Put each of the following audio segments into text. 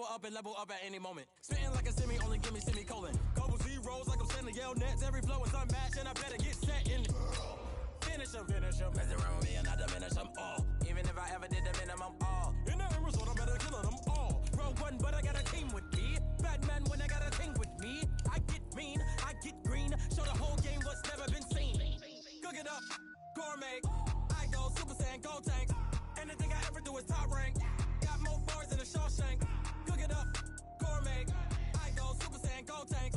power up and level up at any moment. Spitting like a semi, only give me semicolon. Couple zeros like I'm sending yell nets. Every flow is unmatched, and I better get set in. Finish them. Mess around with me and I diminish them all. Even if I ever did the minimum, all. In the end result, I'm better killing them all. Rogue one, but I got a team with me. Batman when I got a team with me. I get mean, I get green. Show the whole game what's never been seen. Cook it up, gourmet. I go Super Saiyan, Gold Tank. Anything I ever do is top rank. Got more bars than a Shawshank. Cook it up, gourmet. I go Super Saiyan, Gold Tank.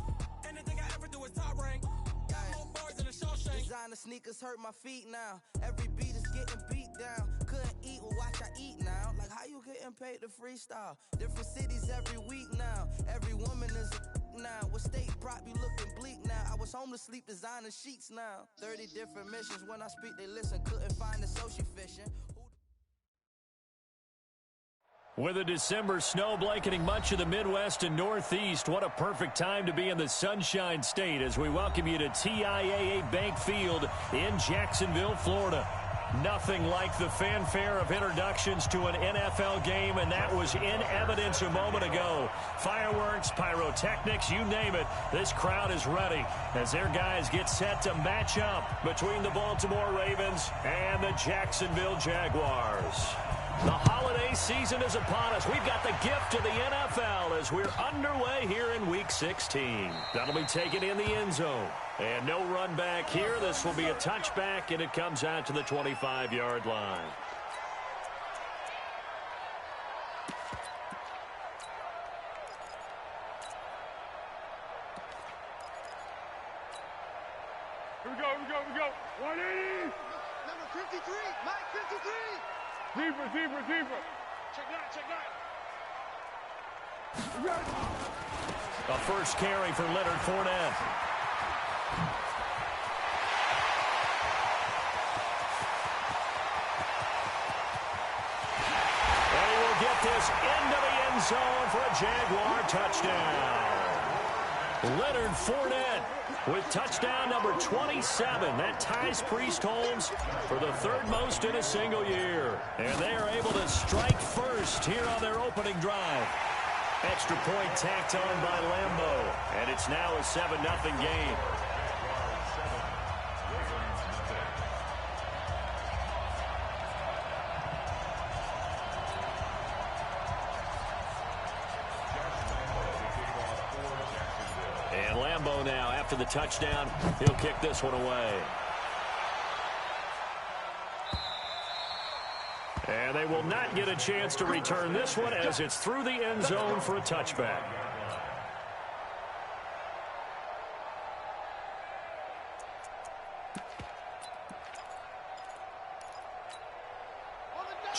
Anything I ever do is top rank. Got more bars than a Shawshank. Designer sneakers hurt my feet now. Every beat is getting beat down. Couldn't eat, well watch I eat now. Like how you getting paid to freestyle? Different cities every week now. Every woman is a now. What state prop be looking bleak now? I was homeless, sleep designer sheets now. 30 different missions. When I speak, they listen. Couldn't find the social fishing. With a December snow blanketing much of the Midwest and Northeast, what a perfect time to be in the Sunshine State as we welcome you to TIAA Bank Field in Jacksonville, Florida. Nothing like the fanfare of introductions to an NFL game, and that was in evidence a moment ago. Fireworks, pyrotechnics, you name it. This crowd is ready as their guys get set to match up between the Baltimore Ravens and the Jacksonville Jaguars. The holiday season is upon us. We've got the gift of the NFL as we're underway here in Week 16. That'll be taken in the end zone. And no run back here. This will be a touchback, and it comes out to the 25-yard line. Here we go. 180. Number 53, Mike 53. Deeper. Check that. A first carry for Leonard Fournette. And he will get this into the end zone for a Jaguar touchdown. Leonard Fournette with touchdown number 27. That ties Priest Holmes for the third most in a single year. And they are able to strike first here on their opening drive. Extra point tacked on by Lambeau. And it's now a 7-0 game. And Lambeau now, after the touchdown, he'll kick this one away. And they will not get a chance to return this one as it's through the end zone for a touchback.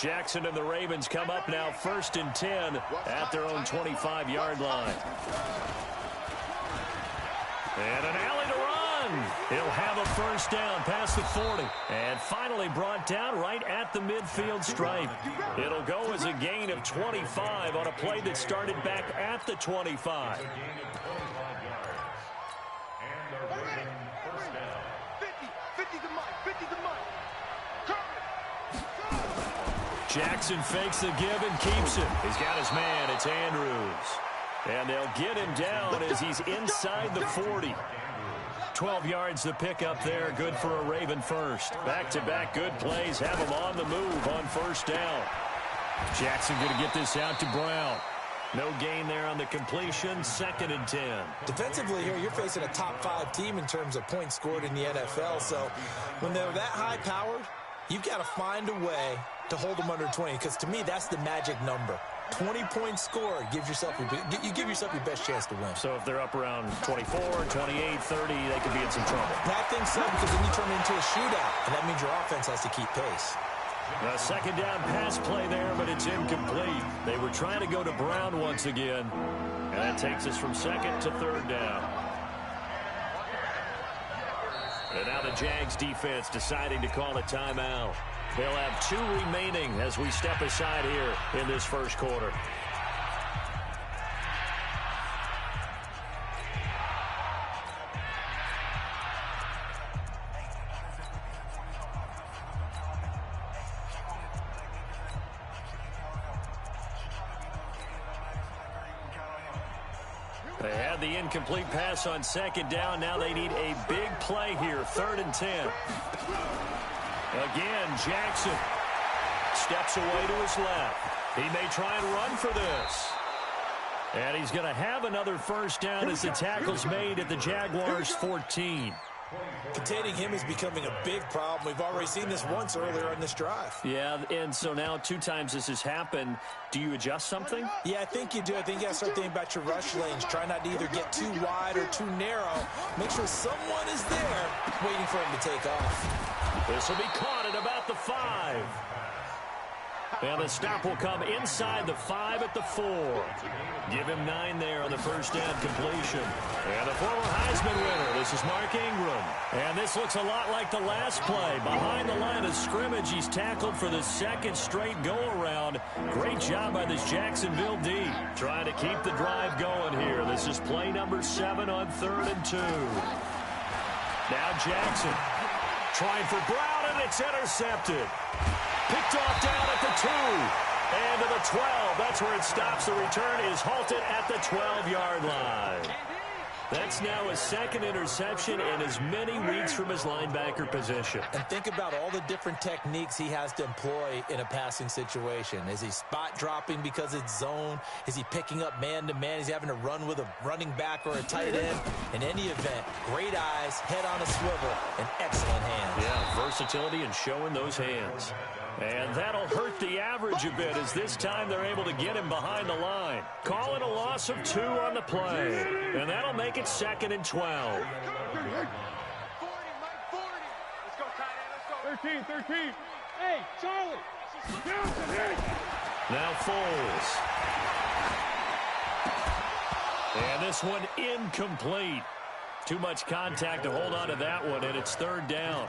Jackson and the Ravens come up now 1st and 10 at their own 25-yard line. And an alley to run. He'll have a first down past the 40. And finally brought down right at the midfield stripe. It'll go as a gain of 25 on a play that started back at the 25. 50 to Mike. Jackson fakes the give and keeps it. He's got his man. It's Andrews. And they'll get him down as he's inside the 40. 12 yards the pick up there. Good for a Raven first. Back-to-back good plays have him on the move on first down. Jackson going to get this out to Brown. No gain there on the completion. 2nd and 10. Defensively here, you're facing a top-5 team in terms of points scored in the NFL. So when they're that high-powered, you've got to find a way to hold them under 20, because to me, that's the magic number. 20 points scored, you give yourself your best chance to win. So if they're up around 24, 28, 30, they could be in some trouble. I think so, because then you turn it into a shootout, and that means your offense has to keep pace. A second down pass play there, but it's incomplete. They were trying to go to Brown once again, and that takes us from 2nd to 3rd down. And now the Jags defense deciding to call a timeout. They'll have 2 remaining as we step aside here in this first quarter. They had the incomplete pass on second down. Now they need a big play here, 3rd and 10. Again, Jackson steps away to his left. He may try and run for this. And he's going to have another first down as the tackle's made at the Jaguars' 14. Containing him is becoming a big problem. We've already seen this once earlier in this drive. Yeah, and so now 2 times this has happened. Do you adjust something? Yeah, I think you do. I think you got to start thinking about your rush lanes. Try not to either get too wide or too narrow. Make sure someone is there waiting for him to take off. This will be caught at about the 5. And the stop will come inside the 5 at the 4. Give him 9 there on the first down completion. And the former Heisman winner, this is Mark Ingram. And this looks a lot like the last play. Behind the line of scrimmage, he's tackled for the 2nd straight go-around. Great job by this Jacksonville D. Trying to keep the drive going here. This is play number 7 on 3rd and 2. Now Jackson trying for Brown, and it's intercepted. Picked off down at the 2 and to the 12. That's where it stops. The return is halted at the 12-yard line. That's now his 2nd interception in as many weeks from his linebacker position. And think about all the different techniques he has to employ in a passing situation. Is he spot dropping because it's zone? Is he picking up man-to-man? Is he having to run with a running back or a tight end? In any event, great eyes, head on a swivel, and excellent hands. Yeah, versatility and showing those hands. And that'll hurt the average a bit as this time they're able to get him behind the line. Call it a loss of 2 on the play. And that'll make it 2nd and 12. 40, Mike, 40. Let's go, tight end, let's go. 13. Hey, Charlie. Johnson, hey. Now Foles. And this one incomplete. Too much contact to hold on to that one, and it's 3rd down.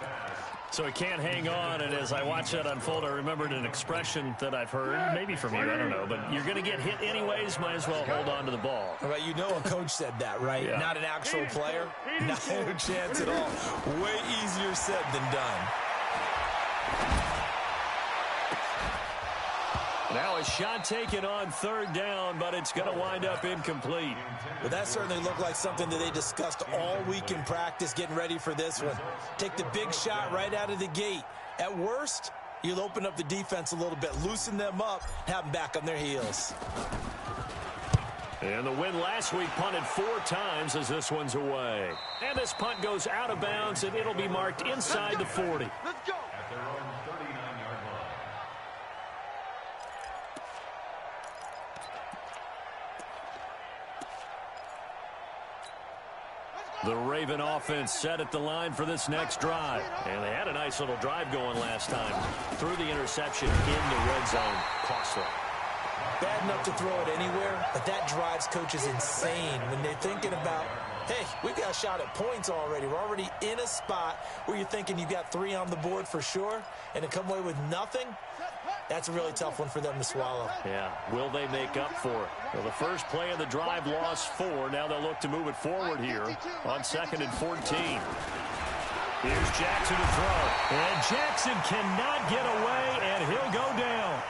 So he can't hang on, and as I watch that unfold, I remembered an expression that I've heard, maybe from you, I don't know, but you're going to get hit anyways, might as well hold on to the ball. All right, you know a coach said that, right? Yeah. Not an actual player. Not a chance at all. Way easier said than done. Now a shot taken on 3rd down, but it's going to wind up incomplete. Well, that certainly looked like something that they discussed all week in practice getting ready for this one. Take the big shot right out of the gate. At worst, you'll open up the defense a little bit, loosen them up, have them back on their heels. And the win last week punted 4 times as this one's away. And this punt goes out of bounds, and it'll be marked inside the 40. Let's go. The Raven offense set at the line for this next drive. And they had a nice little drive going last time. Threw the interception in the red zone. Costly. Bad enough to throw it anywhere, but that drives coaches insane when they're thinking about, hey, we've got a shot at points already. We're already in a spot where you're thinking you got 3 on the board for sure, and to come away with nothing, that's a really tough one for them to swallow. Yeah, will they make up for it? Well, the first play of the drive lost 4. Now they'll look to move it forward here on 2nd and 14. Here's Jackson to throw. And Jackson cannot get away, and he'll go down.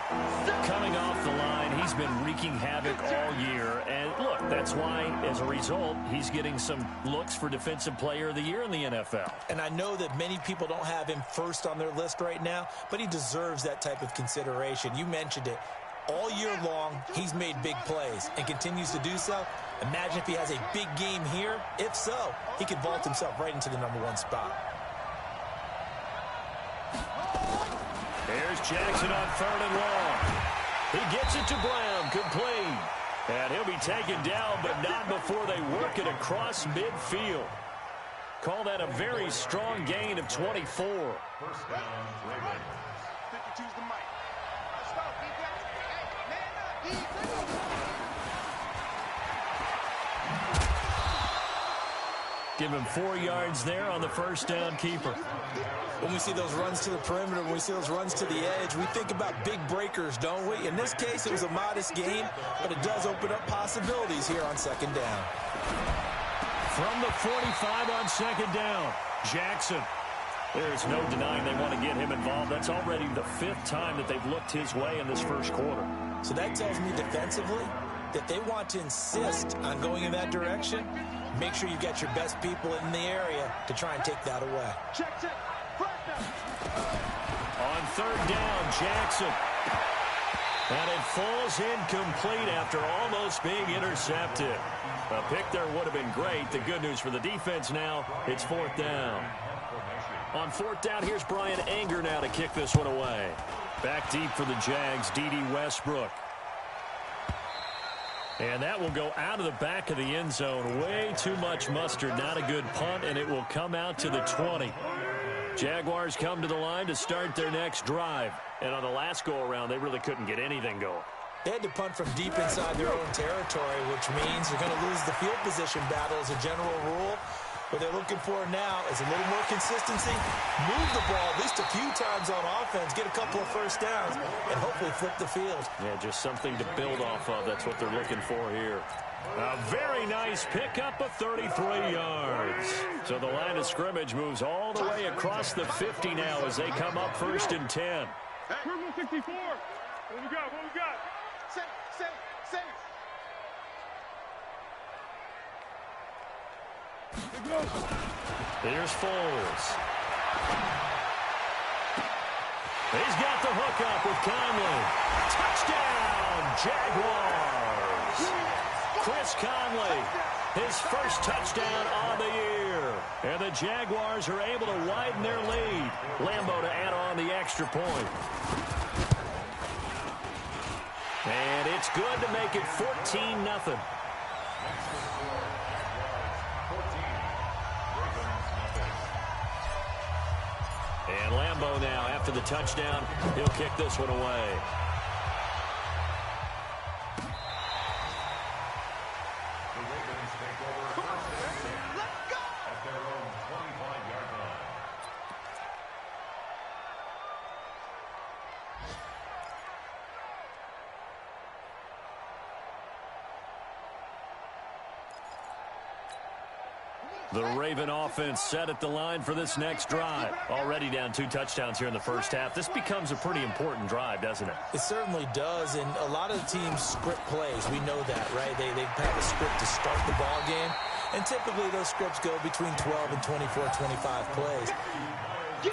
Coming off the line, he's been wreaking havoc all year. And look, that's why, as a result, he's getting some looks for Defensive Player of the Year in the NFL. And I know that many people don't have him first on their list right now, but he deserves that type of consideration. You mentioned it. All year long, he's made big plays and continues to do so. Imagine if he has a big game here. If so, he could vault himself right into the #1 spot. Here's Jackson on 3rd and long. He gets it to Brown, complete. And he'll be taken down, but not before they work it across midfield. Call that a very strong gain of 24. 52's the mic. Let's go, defense. Hey, man up, defense. Give him 4 yards there on the first down keeper. When we see those runs to the perimeter, when we see those runs to the edge, we think about big breakers, don't we? In this case, it was a modest gain, but it does open up possibilities here on 2nd down. From the 45 on 2nd down, Jackson. There's no denying they want to get him involved. That's already the 5th time that they've looked his way in this first quarter. So that tells me defensively, that they want to insist on going in that direction, make sure you get your best people in the area to try and take that away. On third down, Jackson. And it falls incomplete after almost being intercepted. A pick there would have been great. The good news for the defense now, it's fourth down. On fourth down, here's Brian Anger now to kick this one away. Back deep for the Jags, D.D. Westbrook. And that will go out of the back of the end zone. Way too much mustard. Not a good punt, and it will come out to the 20. Jaguars come to the line to start their next drive. And on the last go-around, they really couldn't get anything going. They had to punt from deep inside their own territory, which means they're going to lose the field position battle as a general rule. What they're looking for now is a little more consistency, move the ball at least a few times on offense, get a couple of first downs, and hopefully flip the field. Yeah, just something to build off of. That's what they're looking for here. A very nice pickup of 33 yards. So the line of scrimmage moves all the way across the 50 now as they come up first and 10. Purple 64. What we got? What we got? Safe. Here's Foles. He's got the hook up with Conley. Touchdown, Jaguars. Chris Conley, his first touchdown on the year. And the Jaguars are able to widen their lead. Lambeau to add on the extra point. And it's good to make it 14-0. And Lambeau now, after the touchdown, he'll kick this one away. The Raven offense set at the line for this next drive. Already down 2 touchdowns here in the first half. This becomes a pretty important drive, doesn't it? It certainly does, and a lot of the teams script plays. We know that, right? They have a script to start the ball game, and typically those scripts go between 12 and 24, 25 plays.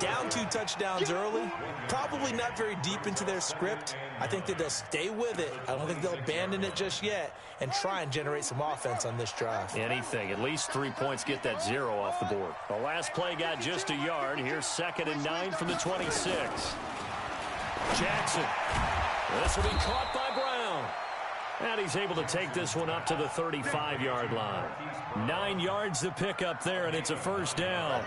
Down 2 touchdowns early, probably not very deep into their script. I think that they'll stay with it. I don't think they'll abandon it just yet and try and generate some offense on this drive. Anything. At least 3 points, get that 0 off the board. The last play got just a yard. Here's 2nd and 9 from the 26. Jackson. This will be caught by Brown. And he's able to take this one up to the 35-yard line. 9 yards to pick up there, and it's a first down.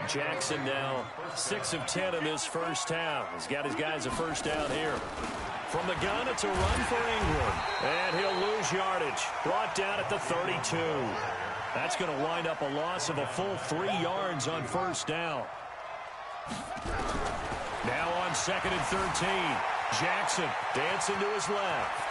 Jackson now 6 of 10 in this first half. He's got his guys a first down here. From the gun, it's a run for England. And he'll lose yardage. Brought down at the 32. That's going to wind up a loss of a full 3 yards on first down. Now on 2nd and 13. Jackson dancing to his left.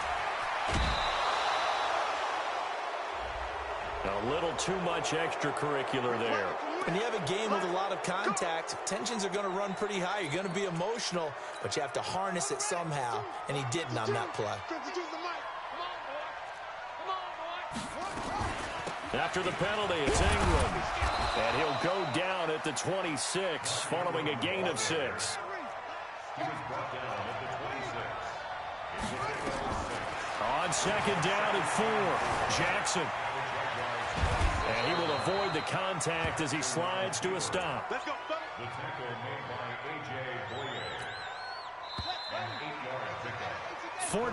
A little too much extracurricular there. When you have a game with a lot of contact, tensions are going to run pretty high. You're going to be emotional, but you have to harness it somehow, and he didn't on that play. After the penalty, it's Ingram. And he'll go down at the 26 following a gain of 6. On 2nd down and 4, Jackson. And he will avoid the contact as he slides to a stop. Let's go. The tackle made by A.J. Boyer.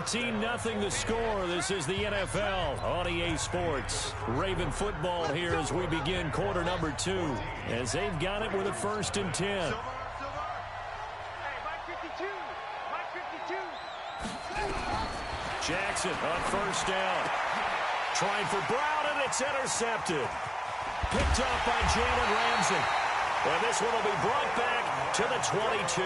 14-0 the score. This is the NFL on EA Sports. Raven football here as we begin quarter number 2. As they've got it with a 1st and 10. Hey, Mike 52. Jackson on first down. Trying for Brown, and it's intercepted. Picked up by Jalen Ramsey. And this one will be brought back to the 22.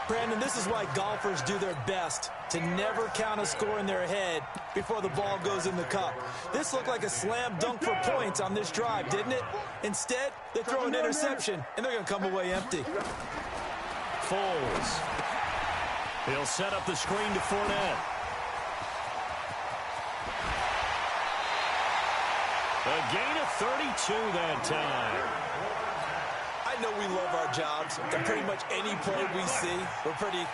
Brandon, this is why golfers do their best to never count a score in their head before the ball goes in the cup. This looked like a slam dunk for points on this drive, didn't it? Instead, they throw an interception, and they're going to come away empty. Foles. He'll set up the screen to Fournette. A gain of 32 that time. I know we love our jobs, and pretty much any play we see, we're pretty,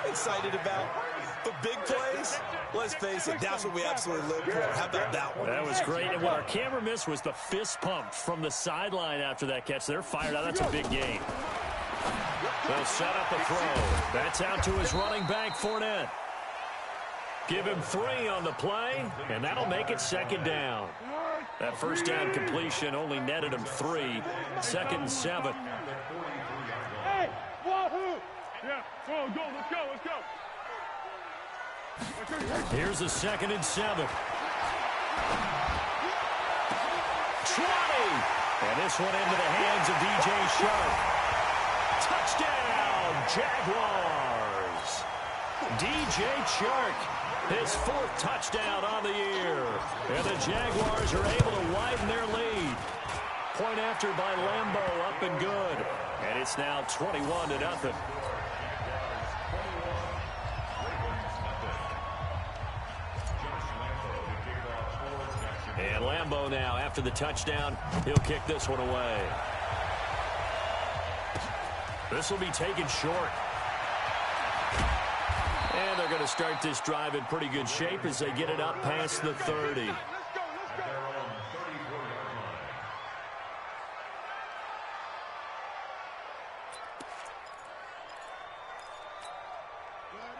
excited about. But big plays, let's face it, that's what we absolutely live for. How about that one? That was great. And what our camera missed was the fist pump from the sideline after that catch. They're fired out. That's a big gain. They'll set up a throw. That's out to his running back, Fournette. Give him 3 on the play, and that'll make it 2nd down. That first down completion only netted him 3. 2nd and 7. Hey, wahoo! Yeah, go, let's go. Here's a 2nd and 7. 20! And this one into the hands of DJ Chark. Touchdown, Jaguars! DJ Chark, his 4th touchdown on the year. And the Jaguars are able to widen their lead. Point after by Lambeau, up and good. And it's now 21-0. And Lambeau now, after the touchdown, he'll kick this one away. This will be taken short. And they're going to start this drive in pretty good shape as they get it up past the 30.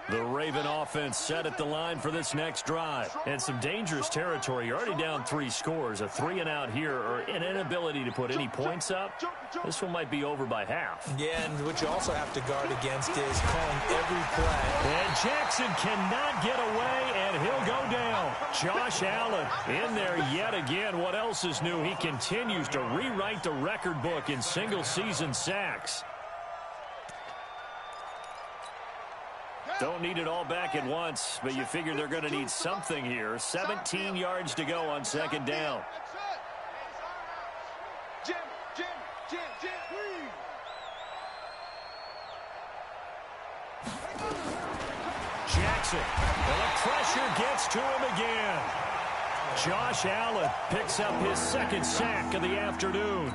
The Raven offense set at the line for this next drive. And some dangerous territory. You're already down 3 scores. A 3-and-out here, or an inability to put any points up. This one might be over by half. Yeah, and what you also have to guard against is calling every play. And Jackson cannot get away, and he'll go down. Josh Allen in there yet again. What else is new? He continues to rewrite the record book in single-season sacks. Don't need it all back at once, but you figure they're going to need something here. 17 yards to go on 2nd down. Jim. Jackson, and the pressure gets to him again. Josh Allen picks up his 2nd sack of the afternoon.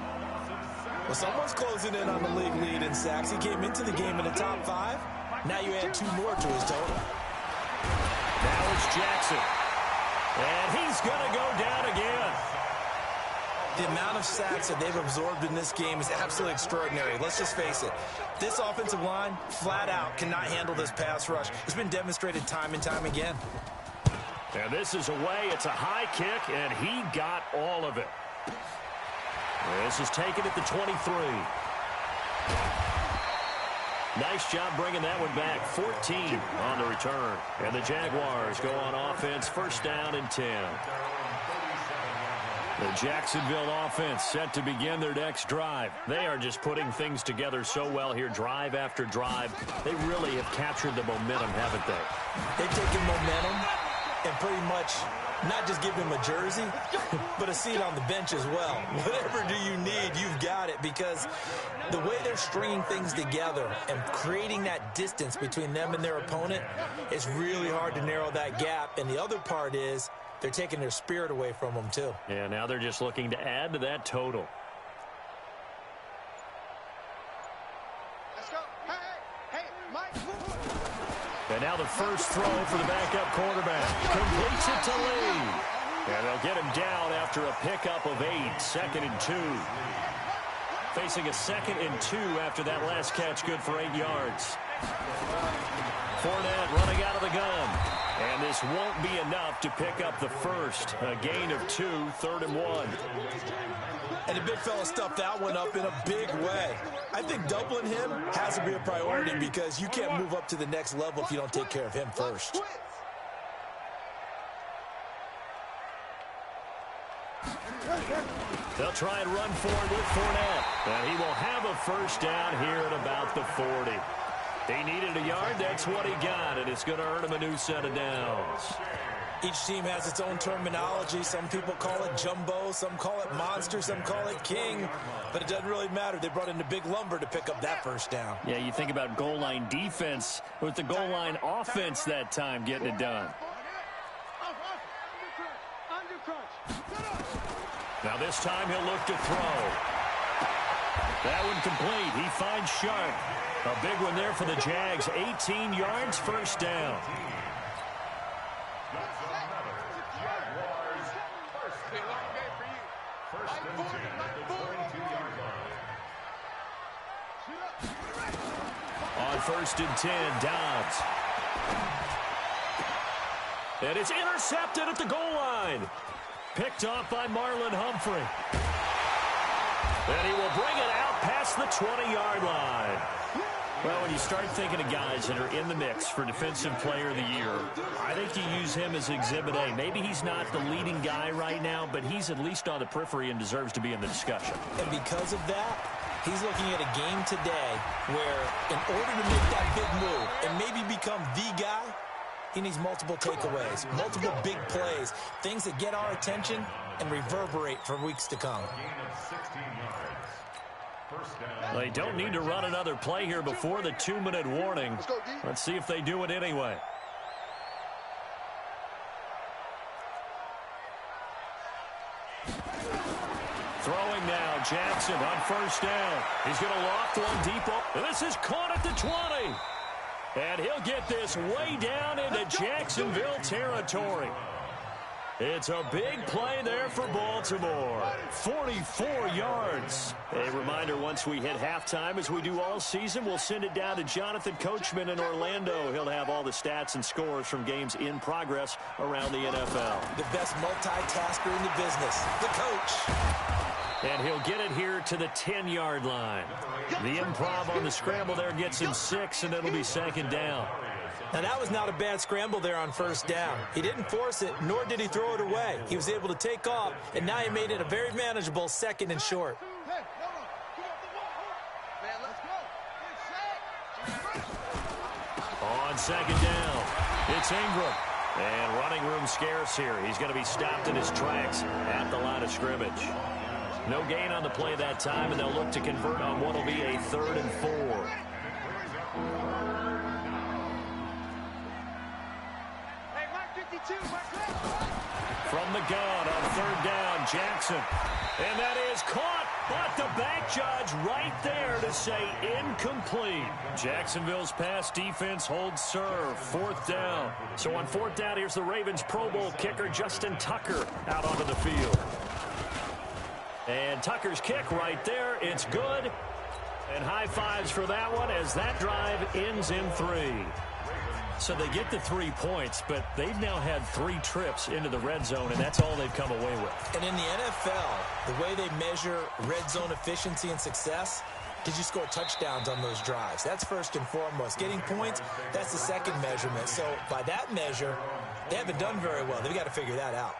Well, someone's closing in on the league lead in sacks. He came into the game in the top 5. Now you add 2 more to his total. Now it's Jackson. And he's going to go down again. The amount of sacks that they've absorbed in this game is absolutely extraordinary. Let's just face it. This offensive line, flat out, cannot handle this pass rush. It's been demonstrated time and time again. And this is away. It's a high kick, and he got all of it. This is taken at the 23. Nice job bringing that one back. 14 on the return. And the Jaguars go on offense, 1st down and 10. The Jacksonville offense set to begin their next drive. They are just putting things together so well here, drive after drive. They really have captured the momentum, haven't they? They've taken momentum and pretty much not just give him a jersey, but a seat on the bench as well. Whatever do you need, you've got it, because the way they're stringing things together and creating that distance between them and their opponent, it's really hard to narrow that gap. And the other part is they're taking their spirit away from them, too. Yeah, now they're just looking to add to that total. Let's go. Hey, Mike. And now the first throw for the backup quarterback. Completes it to Lee. And they'll get him down after a pickup of 8. 2nd and 2. Facing a 2nd and 2 after that last catch, good for 8 yards. Fournette running out of the gun. And this won't be enough to pick up the first. A gain of 2, 3rd and 1. And the big fella stuffed that one up in a big way. I think doubling him has to be a priority, because you can't move up to the next level if you don't take care of him first. They'll try and run forward with Fournette. And he will have a first down here at about the 40. He needed a yard. That's what he got, and it's going to earn him a new set of downs. Each team has its own terminology. Some people call it jumbo, some call it monster, some call it king. But it doesn't really matter. They brought in the big lumber to pick up that first down. Yeah, you think about goal line defense with the goal line offense that time getting it done. Now this time he'll look to throw. That one complete. He finds Sharp. A big one there for the Jags. 18 yards, first down. On 1st and 10, Dobbs. And it's intercepted at the goal line. Picked off by Marlon Humphrey. And he will bring it out past the 20-yard line. Well, when you start thinking of guys that are in the mix for Defensive Player of the Year, I think you use him as Exhibit A. Maybe he's not the leading guy right now, but he's at least on the periphery and deserves to be in the discussion. And because of that, he's looking at a game today where in order to make that big move and maybe become the guy, he needs multiple takeaways, multiple big plays, things that get our attention and reverberate for weeks to come. They don't need to run another play here before the 2-minute warning. Let's see if they do it anyway. Throwing now, Jackson on 1st down. He's going to loft one deep. And this is caught at the 20. And he'll get this way down into Jacksonville territory. It's a big play there for Baltimore. 44 yards. A reminder, once we hit halftime, as we do all season, we'll send it down to Jonathan Coachman in Orlando. He'll have all the stats and scores from games in progress around the NFL. The best multitasker in the business, the coach. And he'll get it here to the 10-yard line. The improv on the scramble there gets him 6, and it'll be 2nd down. Now, that was not a bad scramble there on 1st down. He didn't force it, nor did he throw it away. He was able to take off, and now he made it a very manageable 2nd and short. On 2nd down, it's Ingram. And running room scarce here. He's going to be stopped in his tracks at the line of scrimmage. No gain on the play that time, and they'll look to convert on what will be a 3rd and 4. From the gun on 3rd down, Jackson. And that is caught, but the back judge right there to say incomplete. Jacksonville's pass defense holds serve. 4th down. So on 4th down, here's the Ravens Pro Bowl kicker, Justin Tucker, out onto the field. And Tucker's kick right there. It's good. And high fives for that one as that drive ends in 3. So they get the 3 points, but they've now had 3 trips into the red zone, and that's all they've come away with. And in the NFL, the way they measure red zone efficiency and success, did you score touchdowns on those drives? That's first and foremost. Getting points, that's the second measurement. So by that measure, they haven't done very well. They've got to figure that out.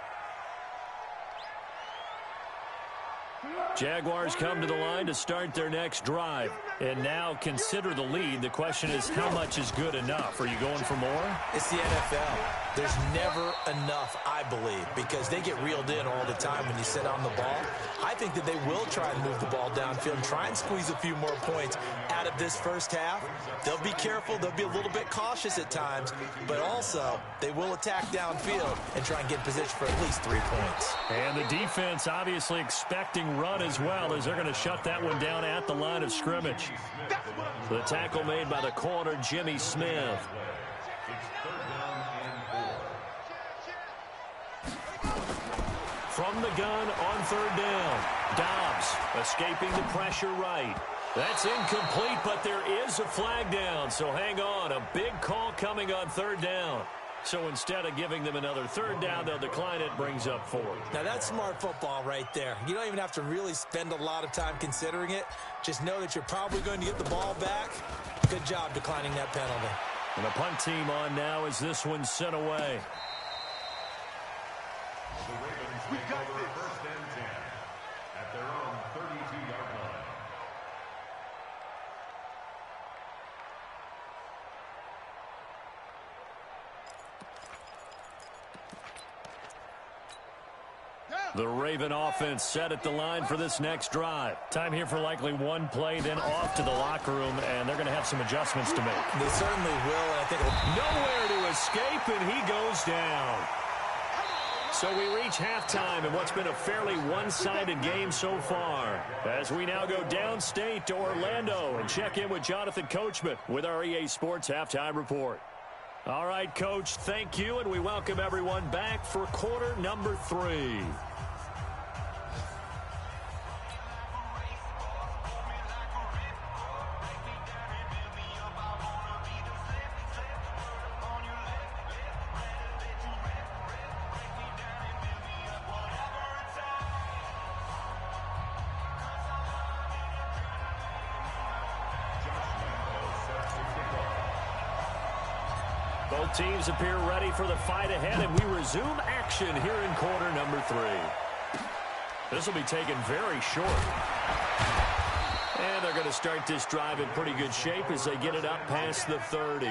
Jaguars come to the line to start their next drive. And now consider the lead. The question is, how much is good enough? Are you going for more? It's the NFL. There's never enough, I believe, because they get reeled in all the time when you sit on the ball. I think that they will try and move the ball downfield and try and squeeze a few more points out of this first half. They'll be careful. They'll be a little bit cautious at times, but also they will attack downfield and try and get in position for at least 3 points. And the defense obviously expecting run as well, as they're going to shut that one down at the line of scrimmage. The tackle made by the corner, Jimmy Smith. From the gun on 3rd down, Dobbs escaping the pressure right. That's incomplete, but there is a flag down, so hang on. A big call coming on 3rd down. So instead of giving them another 3rd down, they'll decline it, brings up 4. Now that's smart football right there. You don't even have to really spend a lot of time considering it. Just know that you're probably going to get the ball back. Good job declining that penalty. And the punt team on now as this one's sent away. We got this. 1st and 10 at their own 32-yard line. The Raven offense set at the line for this next drive. Time here for likely one play, then off to the locker room, and they're going to have some adjustments to make. They certainly will, and I think nowhere to escape, and he goes down. So we reach halftime in what's been a fairly one-sided game so far. As we now go downstate to Orlando and check in with Jonathan Coachman with our EA Sports Halftime Report. All right, Coach, thank you, and we welcome everyone back for quarter number 3. Both teams appear ready for the fight ahead, and we resume action here in quarter number 3. This will be taken very short. And they're going to start this drive in pretty good shape as they get it up past the 30.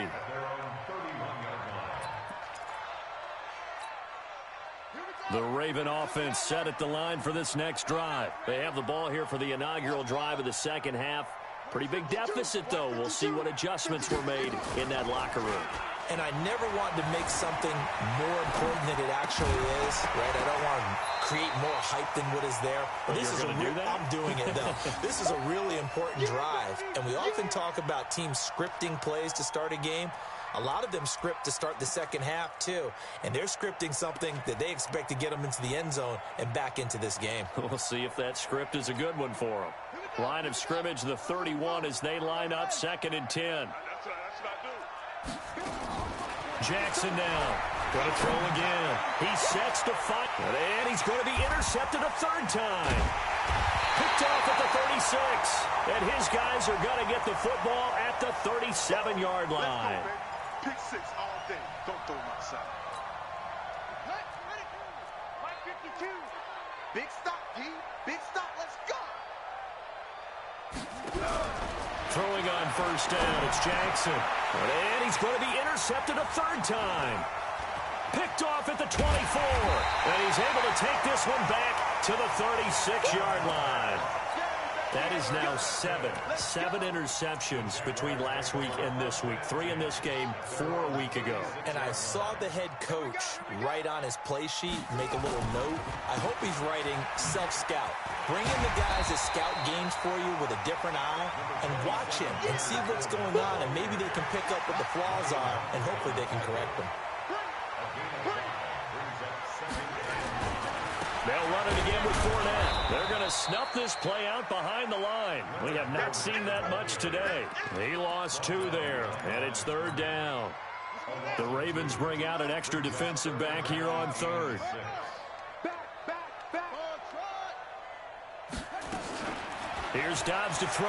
The Raven offense set at the line for this next drive. They have the ball here for the inaugural drive of the second half. Pretty big deficit, though. We'll see what adjustments were made in that locker room. And I never want to make something more important than it actually is, right? I don't want to create more hype than what is there. But this is I'm doing it, though. This is a really important drive. And we often talk about teams scripting plays to start a game. A lot of them script to start the second half, too. And they're scripting something that they expect to get them into the end zone and back into this game. We'll see if that script is a good one for them. Line of scrimmage, the 31, as they line up 2nd and 10. Jackson now. Going to throw again. He sets to fight. And he's going to be intercepted a 3rd time. Picked off at the 36. And his guys are going to get the football at the 37-yard line. Pick 6 all day. Don't throw him outside. 52. Big stop, D. Big stop. Let's go. Throwing on 1st down, it's Jackson. And he's going to be intercepted a 3rd time. Picked off at the 24. And he's able to take this one back to the 36-yard line. That is now 7 interceptions between last week and this week. 3 in this game, 4 a week ago. And I saw the head coach write on his play sheet, make a little note. I hope he's writing self-scout. Bring in the guys that scout games for you with a different eye and watch him and see what's going on, and maybe they can pick up what the flaws are, and hopefully they can correct them. They'll run it again with Fournette. They're going to snuff this play out behind the line. We have not seen that much today. He lost 2 there, and it's 3rd down. The Ravens bring out an extra defensive back here on 3rd. Here's Dobbs to throw.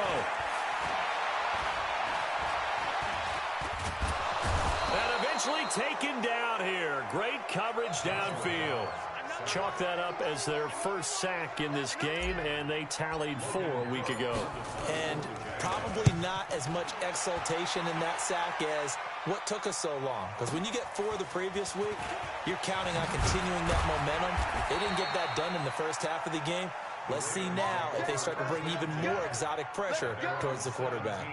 And eventually taken down here. Great coverage downfield. Chalk that up as their first sack in this game, and they tallied 4 a week ago. And probably not as much exultation in that sack as what took us so long. Because when you get 4 the previous week, you're counting on continuing that momentum. They didn't get that done in the first half of the game. Let's see now if they start to bring even more exotic pressure towards the quarterback.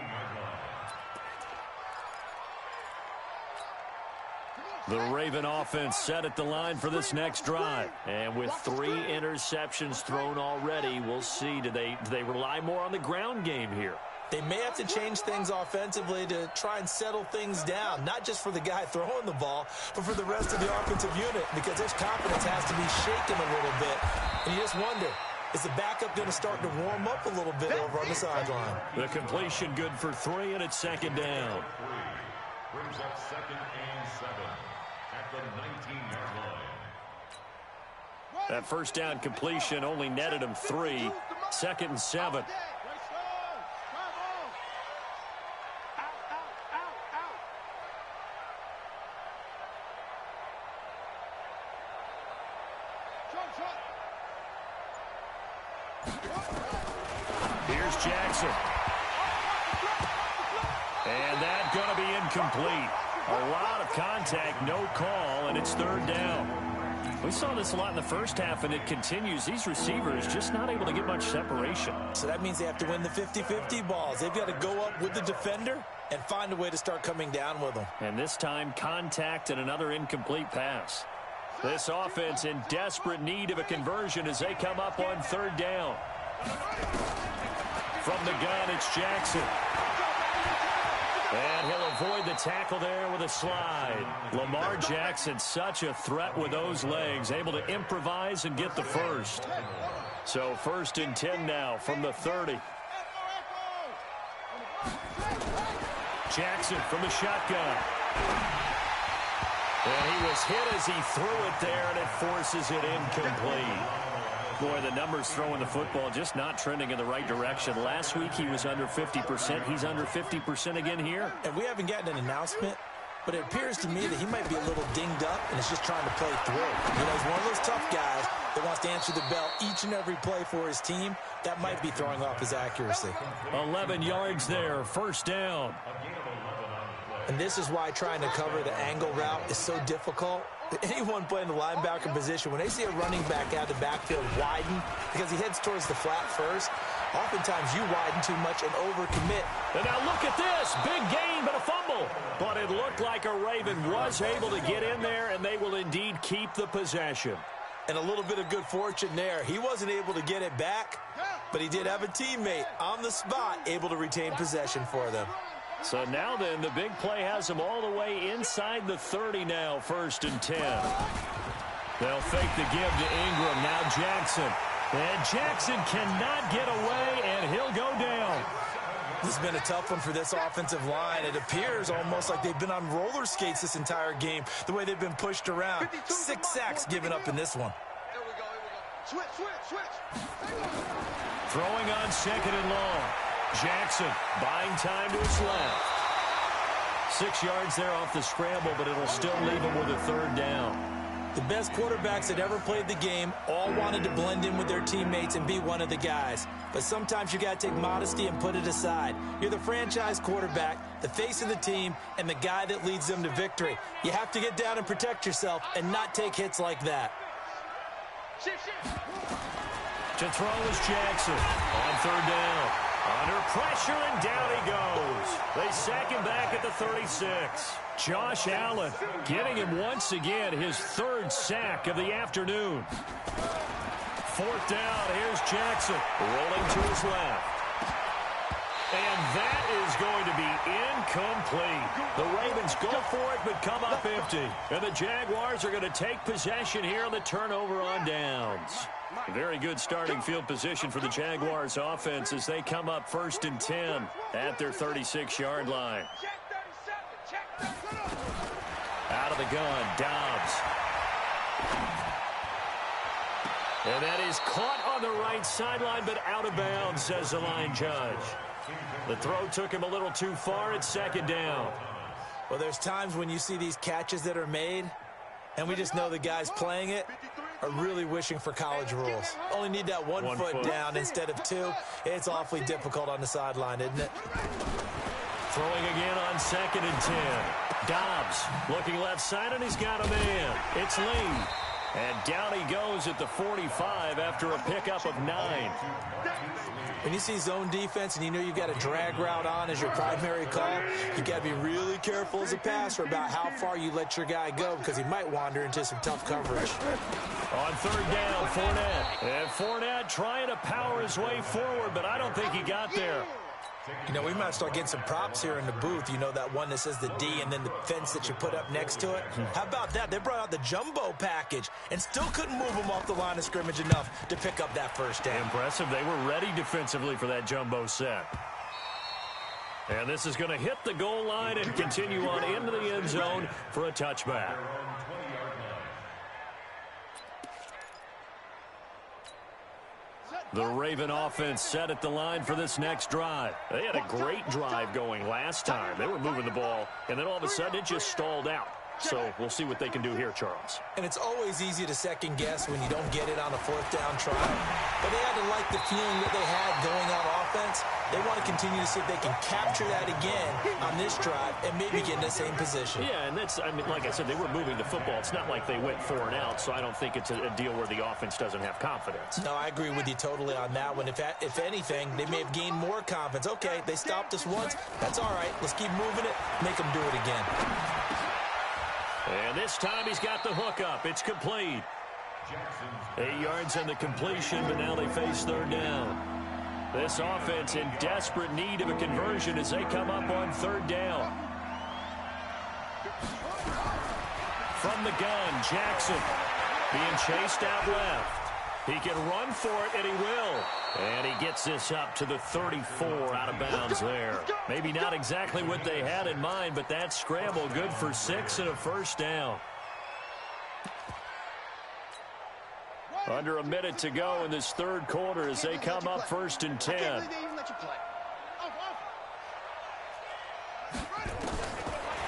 The Raven offense set at the line for this next drive. And with 3 interceptions thrown already, we'll see. Do they rely more on the ground game here? They may have to change things offensively to try and settle things down, not just for the guy throwing the ball, but for the rest of the offensive unit, because their confidence has to be shaken a little bit. And you just wonder, is the backup going to start to warm up a little bit over on the sideline? The completion good for 3, and it's 2nd down. Brings up 2nd and 7 at the 19-yard line. That first down completion only netted him 3. 2nd and 7. Here's Jackson. And that's going to be incomplete. A lot of contact, no call, and it's 3rd down. We saw this a lot in the first half, and it continues. These receivers just not able to get much separation. So that means they have to win the 50-50 balls. They've got to go up with the defender and find a way to start coming down with them. And this time, contact and another incomplete pass. This offense in desperate need of a conversion as they come up on third down. From the gun, it's Jackson. And he'll avoid the tackle there with a slide. Lamar Jackson, such a threat with those legs, able to improvise and get the first. So 1st and 10 now from the 30. Jackson from the shotgun. And he was hit as he threw it there, and it forces it incomplete. Boy, the numbers throwing the football just not trending in the right direction. Last week he was under 50%. He's under 50% again here. And we haven't gotten an announcement, but it appears to me that he might be a little dinged up and is just trying to play through. You know, he's one of those tough guys that wants to answer the bell each and every play for his team. That might be throwing off his accuracy. 11 yards there, 1st down. And this is why trying to cover the angle route is so difficult. Anyone playing the linebacker position, when they see a running back out of the backfield widen because he heads towards the flat first, oftentimes you widen too much and overcommit. And now look at this. Big gain, but a fumble. But it looked like a Raven was able to get in there, and they will indeed keep the possession. And a little bit of good fortune there. He wasn't able to get it back, but he did have a teammate on the spot able to retain possession for them. So now then, the big play has them all the way inside the 30 now, 1st and 10. They'll fake the give to Ingram. Now Jackson. And Jackson cannot get away, and he'll go down. This has been a tough one for this offensive line. It appears almost like they've been on roller skates this entire game, the way they've been pushed around. 6 sacks given up in this one. Here we go. Switch. Throwing on 2nd and long. Jackson buying time to his left. 6 yards there off the scramble, but it'll still leave him with a 3rd down. The best quarterbacks that ever played the game all wanted to blend in with their teammates and be one of the guys. But sometimes you got to take modesty and put it aside. You're the franchise quarterback, the face of the team, and the guy that leads them to victory. You have to get down and protect yourself and not take hits like that. To throw is Jackson on 3rd down. Under pressure, and down he goes. They sack him back at the 36. Josh Allen getting him once again his 3rd sack of the afternoon. 4th down, here's Jackson rolling to his left. And that is going to be incomplete. The Ravens go for it, but come up empty. And the Jaguars are going to take possession here on the turnover on downs. Very good starting field position for the Jaguars offense as they come up 1st and 10 at their 36-yard line. Out of the gun, Dobbs. And that is caught on the right sideline, but out of bounds, says the line judge. The throw took him a little too far at 2nd down. Well, there's times when you see these catches that are made, and we just know the guys playing it are really wishing for college rules. Only need that one foot down instead of 2. It's awfully difficult on the sideline, isn't it? Throwing again on 2nd and 10. Dobbs looking left side, and he's got a man. It's Lee. And down he goes at the 45 after a pickup of 9. When you see zone defense and you know you've got a drag route on as your primary call, you got to be really careful as a passer about how far you let your guy go because he might wander into some tough coverage. On 3rd down, Fournette. And Fournette trying to power his way forward, but I don't think he got there. You know, we might start getting some props here in the booth. You know, that one that says the D and then the fence that you put up next to it. How about that? They brought out the jumbo package and still couldn't move them off the line of scrimmage enough to pick up that 1st down. Impressive. They were ready defensively for that jumbo set. And this is going to hit the goal line and continue on into the end zone for a touchback. The Raven offense set at the line for this next drive. They had a great drive going last time. They were moving the ball, and then all of a sudden it just stalled out. So we'll see what they can do here, Charles. And it's always easy to second guess when you don't get it on a 4th down try. But they had to like the feeling that they had going on offense. They want to continue to see if they can capture that again on this drive and maybe get in the same position. Yeah, and that's, I mean, like I said, they were moving the football. It's not like they went 4 and out, so I don't think it's a deal where the offense doesn't have confidence. No, I agree with you totally on that one. If anything, they may have gained more confidence. Okay, they stopped us once. That's all right. Let's keep moving it. Make them do it again. And this time he's got the hook up. It's complete. 8 yards on the completion, but now they face third down. This offense in desperate need of a conversion as they come up on third down. From the gun, Jackson being chased out left. He can run for it, and he will. And he gets this up to the 34 out of bounds there. Maybe not exactly what they had in mind, but that scramble good for 6 and a first down. Under a minute to go in this third quarter as they come up 1st and 10.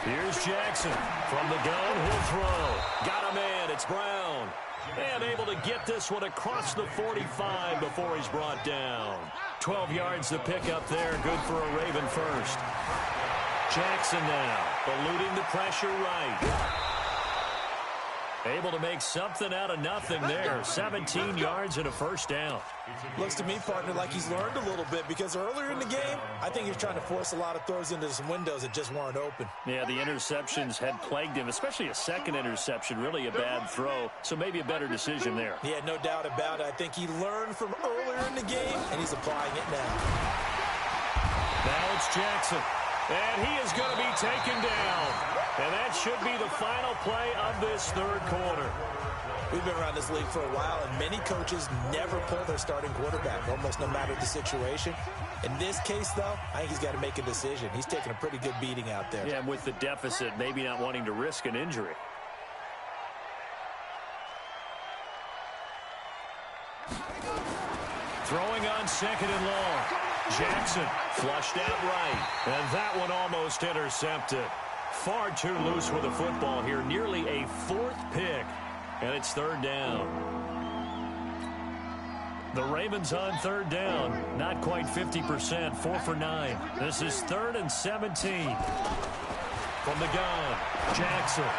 Here's Jackson. From the gun, he'll throw. Got a man. It's Brown. And able to get this one across the 45 before he's brought down. 12 yards to pick up there. Good for a Raven first. Jackson now, eluding the pressure right. Able to make something out of nothing there. 17 yards and a first down. Looks to me, partner, like he's learned a little bit because earlier in the game, I think he was trying to force a lot of throws into some windows that just weren't open. Yeah, the interceptions had plagued him, especially a second interception, really a bad throw. So maybe a better decision there. Yeah, no doubt about it. I think he learned from earlier in the game, and he's applying it now. Now it's Jackson. And he is going to be taken down. And that should be the final play of this third quarter. We've been around this league for a while, and many coaches never pull their starting quarterback, almost no matter the situation. In this case, though, I think he's got to make a decision. He's taking a pretty good beating out there. Yeah, and with the deficit, maybe not wanting to risk an injury. Throwing on 2nd and long. Jackson flushed out right. And that one almost intercepted. Far too loose with the football here. Nearly a 4th pick. And it's third down. The Ravens on third down. Not quite 50%. 4 for 9. This is 3rd and 17. From the gun, Jackson.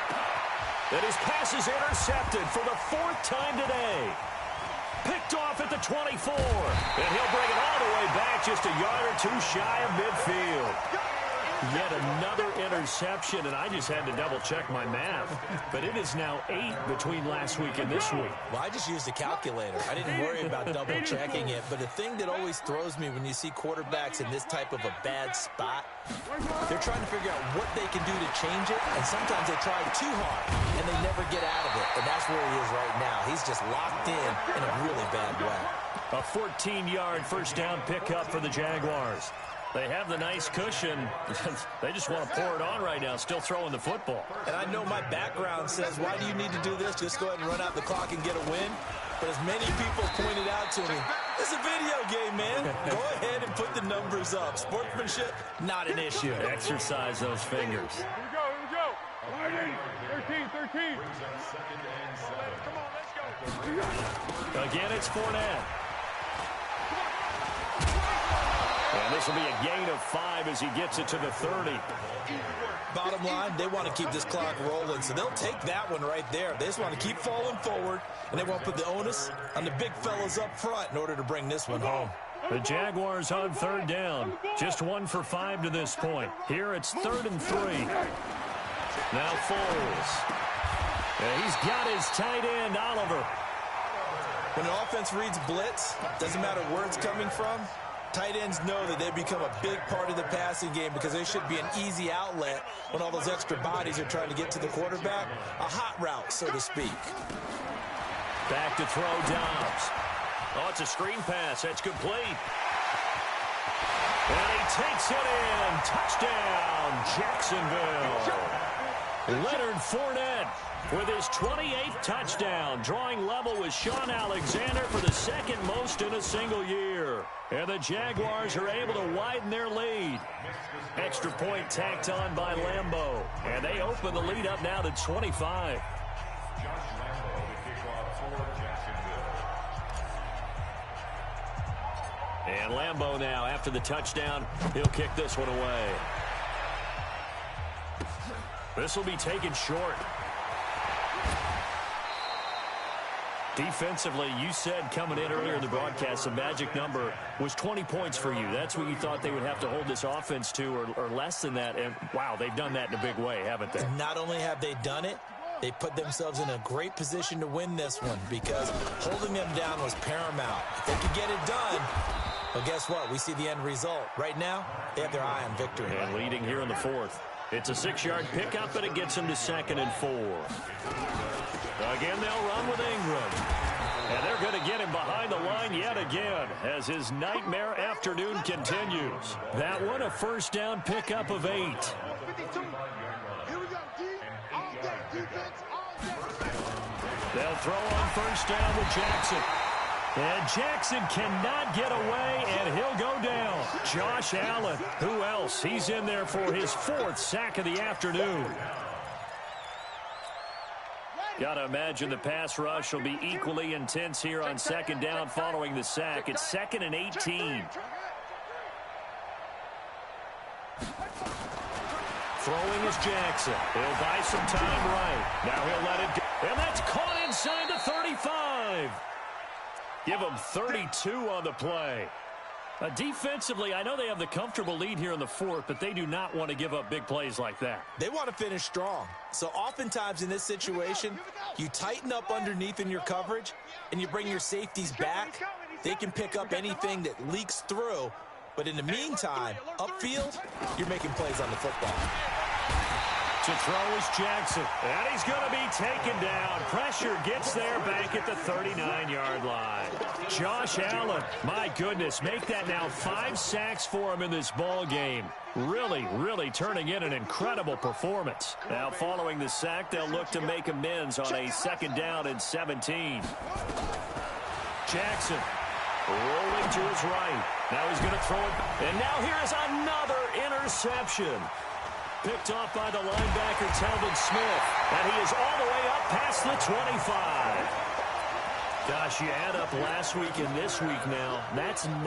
And his pass is intercepted for the 4th time today. Picked off at the 24. And he'll bring it all the way back just a yard or two shy of midfield. Yet another interception, and I just had to double-check my math. But it is now 8 between last week and this week. Well, I just used a calculator. I didn't worry about double-checking it. But the thing that always throws me when you see quarterbacks in this type of a bad spot, they're trying to figure out what they can do to change it, and sometimes they try too hard, and they never get out of it. And that's where he is right now. He's just locked in a really bad way. A 14-yard first down pickup for the Jaguars. They have the nice cushion. They just want to pour it on right now, still throwing the football. And I know my background says, why do you need to do this? Just go ahead and run out the clock and get a win. But as many people pointed out to me, it's a video game, man. Go ahead and put the numbers up. Sportsmanship, not an issue. Exercise those fingers. Here we go. 13. Come on, let's go. Again, it's Fournette. And this will be a gain of 5 as he gets it to the 30. Bottom line, they want to keep this clock rolling, so they'll take that one right there. They just want to keep falling forward, and they want to put the onus on the big fellas up front in order to bring this one home. The Jaguars on third down. Just 1 for 5 to this point. Here it's 3rd and 3. Now Foles. And he's got his tight end, Oliver. When an offense reads blitz, doesn't matter where it's coming from, tight ends know that they become a big part of the passing game because they should be an easy outlet when all those extra bodies are trying to get to the quarterback. A hot route, so to speak. Back to throw Dobbs. Oh, it's a screen pass. That's complete. And he takes it in. Touchdown, Jacksonville. Leonard Fournette with his 28th touchdown, drawing level with Sean Alexander for the 2nd most in a single year. And the Jaguars are able to widen their lead. Extra point tacked on by Lambeau. And they open the lead up now to 25. And Lambeau now, after the touchdown, he'll kick this one away. This will be taken short. Defensively, you said coming in earlier in the broadcast, the magic number was 20 points for you. That's what you thought they would have to hold this offense to, or less than that. And, wow, they've done that in a big way, haven't they? Not only have they done it, they put themselves in a great position to win this one because holding them down was paramount. If they could get it done, well, guess what? We see the end result. Right now, they have their eye on victory. And leading here in the fourth. It's a 6-yard pickup, and it gets them to 2nd and 4. Again, they'll run with Ingram. And they're going to get him behind the line yet again as his nightmare afternoon continues. That one, a first down pickup of 8. They'll throw on first down with Jackson. And Jackson cannot get away, and he'll go down. Josh Allen, who else? He's in there for his 4th sack of the afternoon. Got to imagine the pass rush will be equally intense here on 2nd down following the sack. It's 2nd and 18. Throwing is Jackson. He'll buy some time right. Now he'll let it go. And that's caught inside the 35. Give them 32 on the play. Defensively, I know they have the comfortable lead here in the 4th, but they do not want to give up big plays like that. They want to finish strong. So oftentimes in this situation, you tighten up underneath in your coverage, and you bring your safeties back. They can pick up anything that leaks through. But in the meantime, upfield, you're making plays on the football. To throw is Jackson, and he's going to be taken down. Pressure gets there back at the 39-yard line. Josh Allen, my goodness, make that now 5 sacks for him in this ball game. Really, really turning in an incredible performance. Now following the sack, they'll look to make amends on a 2nd down and 17. Jackson rolling to his right. Now he's going to throw it. And now here is another interception. Picked off by the linebacker, Telvin Smith. And he is all the way up past the 25. Gosh, you add up last week and this week now. That's 9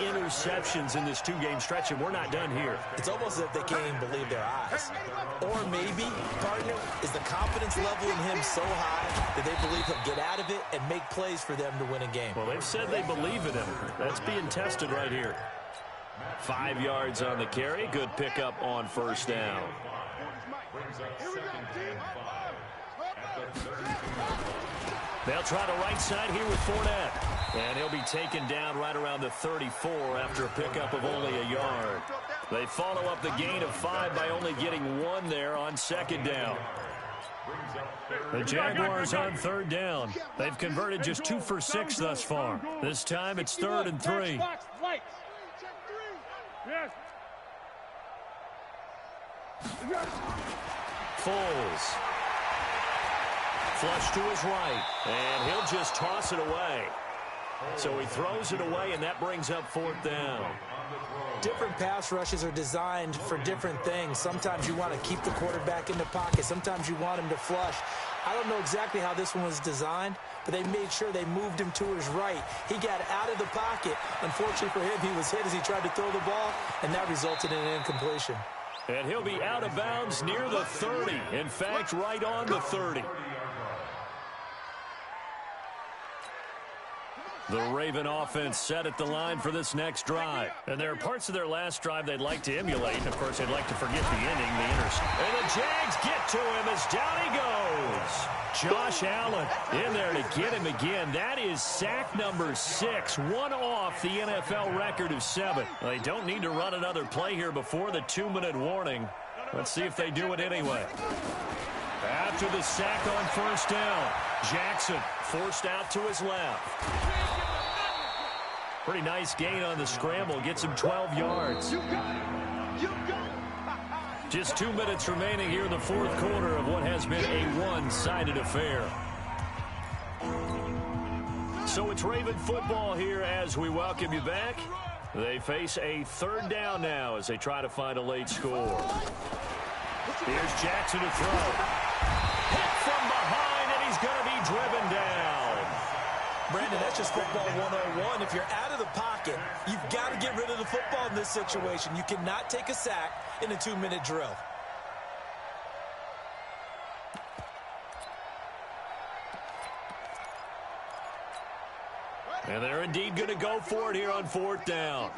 interceptions in this 2-game stretch, and we're not done here. It's almost as if they can't even believe their eyes. Or maybe, partner, is the confidence level in him so high that they believe he'll get out of it and make plays for them to win a game. Well, they've said they believe in him. That's being tested right here. 5 yards on the carry. Good pickup on first down. They'll try the right side here with Fournette. And he'll be taken down right around the 34 after a pickup of only a yard. They follow up the gain of 5 by only getting 1 there on 2nd down. The Jaguars on 3rd down. They've converted just 2 for 6 thus far. This time it's 3rd and 3. Foles. Flush to his right. And he'll just toss it away. So he throws it away, and that brings up 4th down. Different pass rushes are designed for different things. Sometimes you want to keep the quarterback in the pocket. Sometimes you want him to flush. I don't know exactly how this one was designed, but they made sure they moved him to his right. He got out of the pocket. Unfortunately for him, he was hit as he tried to throw the ball, and that resulted in an incompletion. And he'll be out of bounds near the 30. In fact, right on the 30. The Raven offense set at the line for this next drive. And there are parts of their last drive they'd like to emulate. And, of course, they'd like to forget the ending, the interception. And the Jags get to him as down he goes. Josh Allen in there to get him again. That is sack number 6, one off the NFL record of 7. They don't need to run another play here before the 2-minute warning. Let's see if they do it anyway. After the sack on first down, Jackson forced out to his left. Pretty nice gain on the scramble. Gets him 12 yards. Just 2 minutes remaining here in the 4th quarter of what has been a one-sided affair. So it's Raven football here as we welcome you back. They face a 3rd down now as they try to find a late score. Here's Jackson to throw. Hit from behind, and he's going to be driven down. Brandon, that's just football 101. If you're out of the pocket, you've got to get rid of the football in this situation. You cannot take a sack in a 2-minute drill. And they're indeed going to go for it here on 4th down.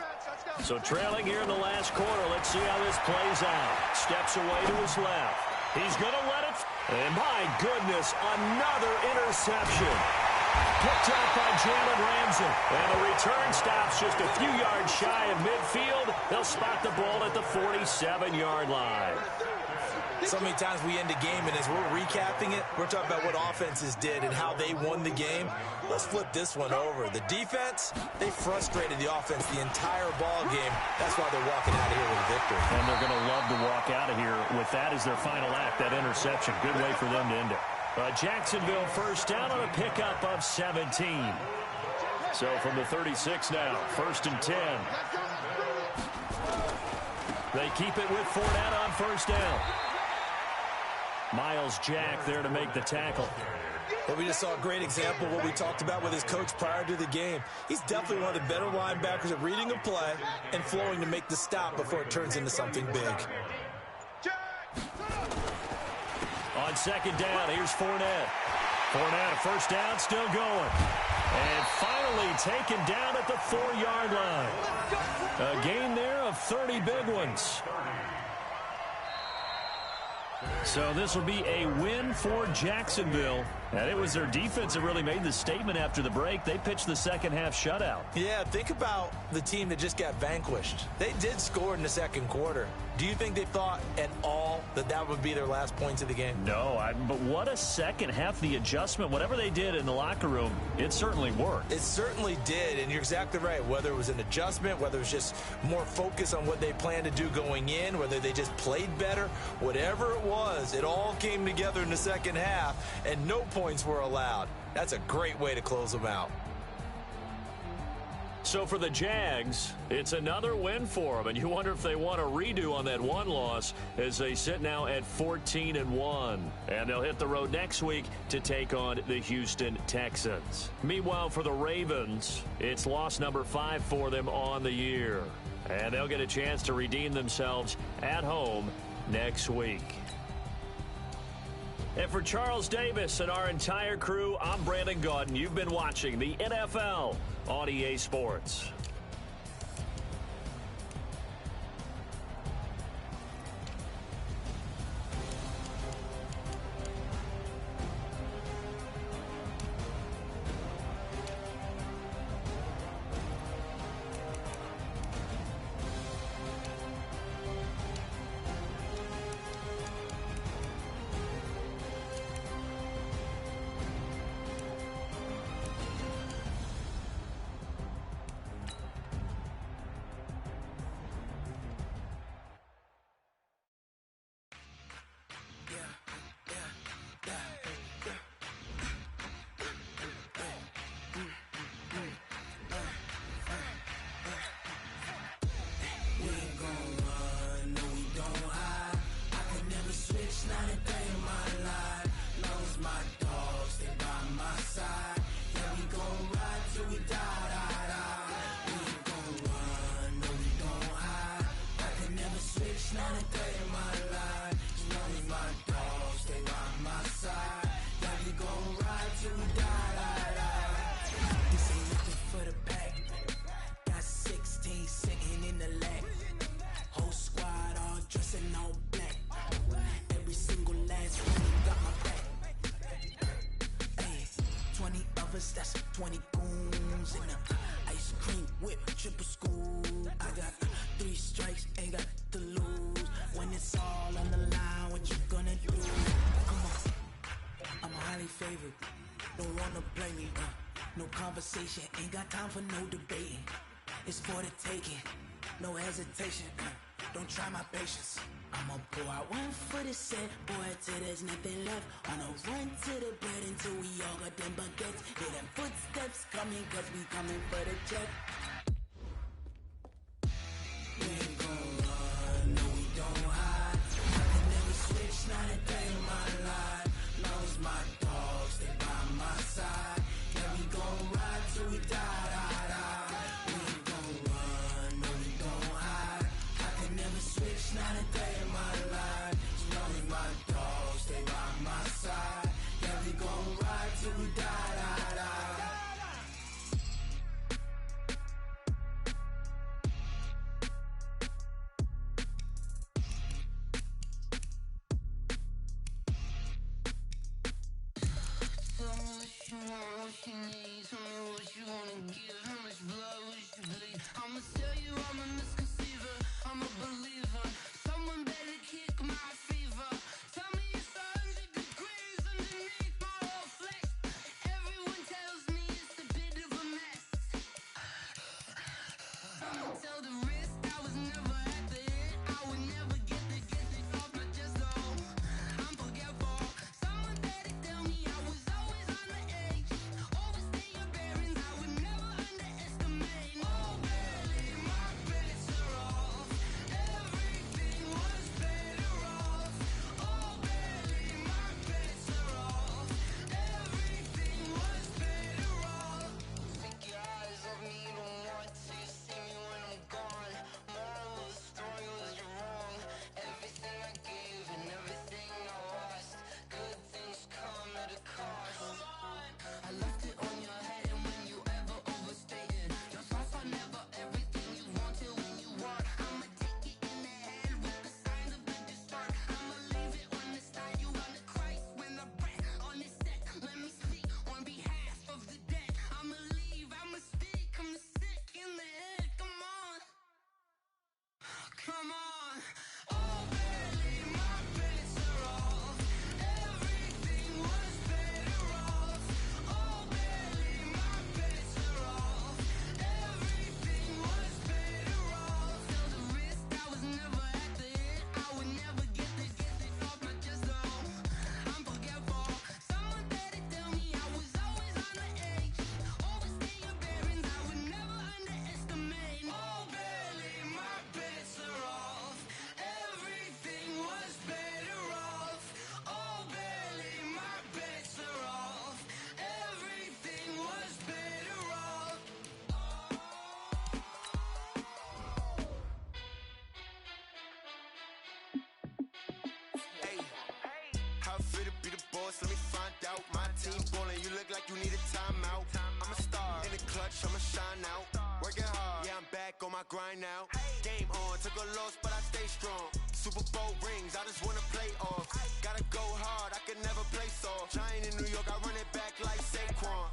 So trailing here in the last quarter. Let's see how this plays out. Steps away to his left. He's going to let it. And my goodness, another interception. Picked up by Jalen Ramsey. And the return stops just a few yards shy of midfield. They'll spot the ball at the 47-yard line. So many times we end a game, and as we're recapping it, we're talking about what offenses did and how they won the game. Let's flip this one over. The defense, they frustrated the offense the entire ball game. That's why they're walking out of here with a victory. And they're going to love to walk out of here with that as their final act, that interception. Good way for them to end it. Jacksonville first down on a pickup of 17. So from the 36 now, 1st and 10. They keep it with Fournette on first down. Miles Jack there to make the tackle. Well, we just saw a great example of what we talked about with his coach prior to the game. He's definitely one of the better linebackers at reading a play and flowing to make the stop before it turns into something big. On 2nd down, here's Fournette. Fournette, a first down, still going. And finally taken down at the 4-yard line. A gain there of 30 big ones. So this will be a win for Jacksonville. And it was their defense that really made the statement after the break. They pitched the second half shutout. Yeah, think about the team that just got vanquished. They did score in the second quarter. Do you think they thought at all that that would be their last points of the game? No, but what a second half. The adjustment, whatever they did in the locker room, it certainly worked. It certainly did, and you're exactly right. Whether it was an adjustment, whether it was just more focus on what they planned to do going in, whether they just played better, whatever it was, it all came together in the second half, and no points were allowed. That's a great way to close them out. So for the Jags, it's another win for them, and you wonder if they want a redo on that one loss as they sit now at 14-1. And they'll hit the road next week to take on the Houston Texans. Meanwhile, for the Ravens, it's loss number 5 for them on the year. And they'll get a chance to redeem themselves at home next week. And for Charles Davis and our entire crew, I'm Brandon Gaudin. You've been watching the NFL on EA Sports. That's 20 goons in the ice cream whip, triple school. I got 3 strikes, ain't got to lose. When it's all on the line, what you gonna do? Come on, I'm highly favored. Don't wanna play me, no conversation, ain't got time for no debating. It's for the taking, no hesitation. Don't try my patience. I'ma pour out one for the set, boy, till there's nothing left. On a run to the bed until we all got them baguettes. Hear them footsteps coming, cause we coming for the check. We ain't gon' run, no we don't hide. I can never switch, not a day in my life. Long as my dogs, they by my side. Yeah, we gon' ride till we die, die, die. We ain't gon' run, no we don't hide. I can never switch, not a day in my life. As long as my dogs, they by my side. Yeah, we gon' ride till we die, die, die. you want, what you need. Tell me what you wanna give. How much blood would you bleed? I'ma tell you I'm a misconceiver. I'm a believer. Someone better kick my fever. Tell me it's 100 degrees underneath my whole flesh. Everyone tells me it's a bit of a mess. I'ma tell the risk I was never at the hit. I would never get it off my chest though. I'm forgetful. Someone better tell me I was always on the edge. Overstay your bearings, I would never underestimate. Oh, barely, my bets are off. Everything was better off. Oh, barely, my bets are off. Everything was better off. Take your eyes off me, don't want to see me when I'm gone. Moral of the story was you're wrong. Everything I gave and everything I lost. Good things come at a cost. I left it on your head, and when you ever overstayed it, your thoughts are never everything you wanted when you want. I'ma take it in the head with the signs of a distort. I'ma leave it on the side. You on the Christ when the breath on the set. Let me speak on behalf of the dead. I'ma leave, I'ma speak. I'm the sick in the head. Come on, come on. Oh, barely, my bets are off. Everything was better off. Oh, barely, my bets are off. Everything was better off. Tell the risk I was never at the hit. I would never get it off my chest though. I'm forgetful. Someone better tell me I was always on the edge. Overstay your bearings, I would never underestimate. Oh, barely, my bets are off. Everything was better off. Oh, barely, my bets are off. Everything was better off. Hey, how I feel to be the boss? Let me find out. My team ballin', you look like you need a timeout. I'm a star in the clutch, I'ma shine out. Working hard, yeah, I'm back on my grind now. Game on, took a loss, but I stay strong. Super Bowl rings, I just wanna play off. Gotta go hard, I can never play soft. Giant in New York, I run it back like Saquon.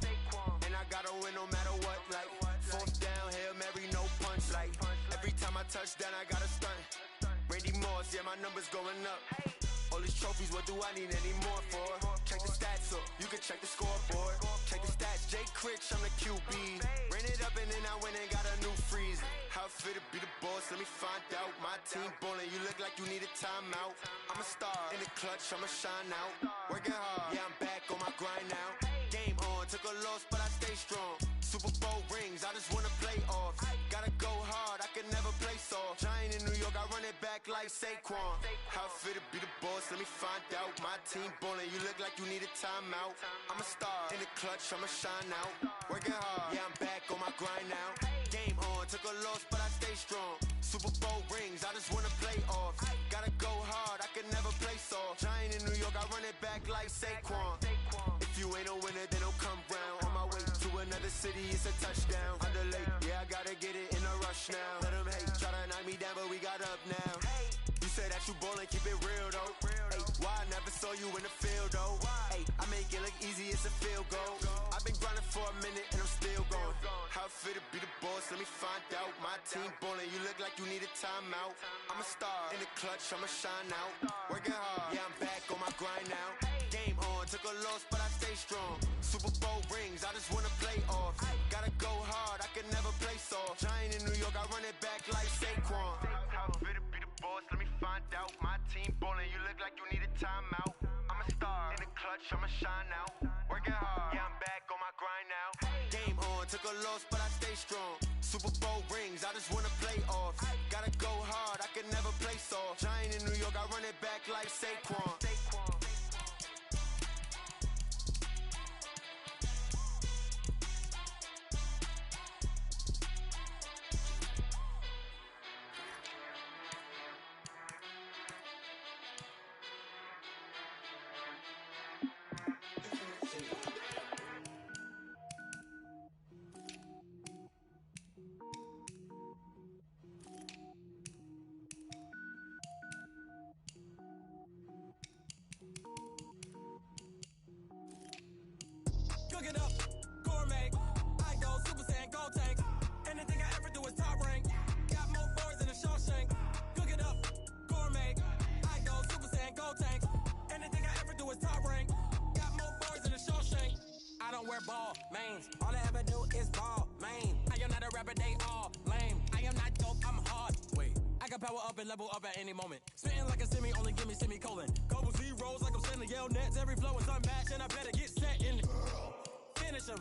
And I gotta win no matter what, like fourth down, Hail Mary, no punch. Like every time I touch down, I gotta stunt. Randy Moss, yeah, my numbers going up. All these trophies, what do I need any more for? Check the stats up, you can check the scoreboard. Check the stats, Jay Critch, I'm the QB. Ran it up and then I went and got a new freeze. How I feel to be the boss, let me find out. My team ballin', you look like you need a timeout. I'm a star in the clutch, I'ma shine out. Working hard, yeah, I'm back on my grind now. Game on, took a loss, but I stay strong. Super Bowl rings, I just wanna play off. Gotta go hard, I can never play soft. Giant in New York, I run it back like Saquon. How I feel to be the boss, let me find out. My team ballin', you look like you need a timeout. I'm a star in the clutch, I'ma shine out. Working hard, yeah, I'm back on my grind now. Game on, took a loss, but I stay strong. Super Bowl rings, I just wanna play off. Gotta go hard, I can never play soft. Giant in New York, I run it back like Saquon. If you ain't a winner, then don't come round. On my way to another city, it's a touchdown. Underlay, yeah, I gotta get it in a rush now. Let them hate, try to knock me down, but we got up now. You say that you ballin', keep it real though. Ay, why I never saw you in the field though? Ay, I make it look easy, it's a field goal. I've been grinding for a minute and I'm still going. How I feel to be the boss, let me find out. My team ballin', you look like you need a timeout. I'm a star in the clutch, I'ma shine out. Working hard, yeah, I'm back on my grind now. Game on, took a loss, but I stay strong. Super Bowl rings, I just wanna play off. Gotta go hard, I can never play soft. Giant in New York, I run it back like Saquon. How I feel to be the boss, let me find out. My team ballin', you look like you need a timeout. I'm a star in the clutch, I'ma shine out. Working hard, yeah, I'm back on my grind now. Game on, took a loss, but I stay strong. Super Bowl rings, I just wanna play off. Gotta go hard, I can never play soft. Giant in New York, I run it back like Saquon. ball, mains. All I ever do is ball, main. I am not a rapper, they all lame. I am not dope, I'm hard. Wait, I can power up and level up at any moment. Spitting like a semi, only give me semicolon. Couple zeros like I'm sending yell nets. Every flow is unmatched, and I better get set in. Finish 'em.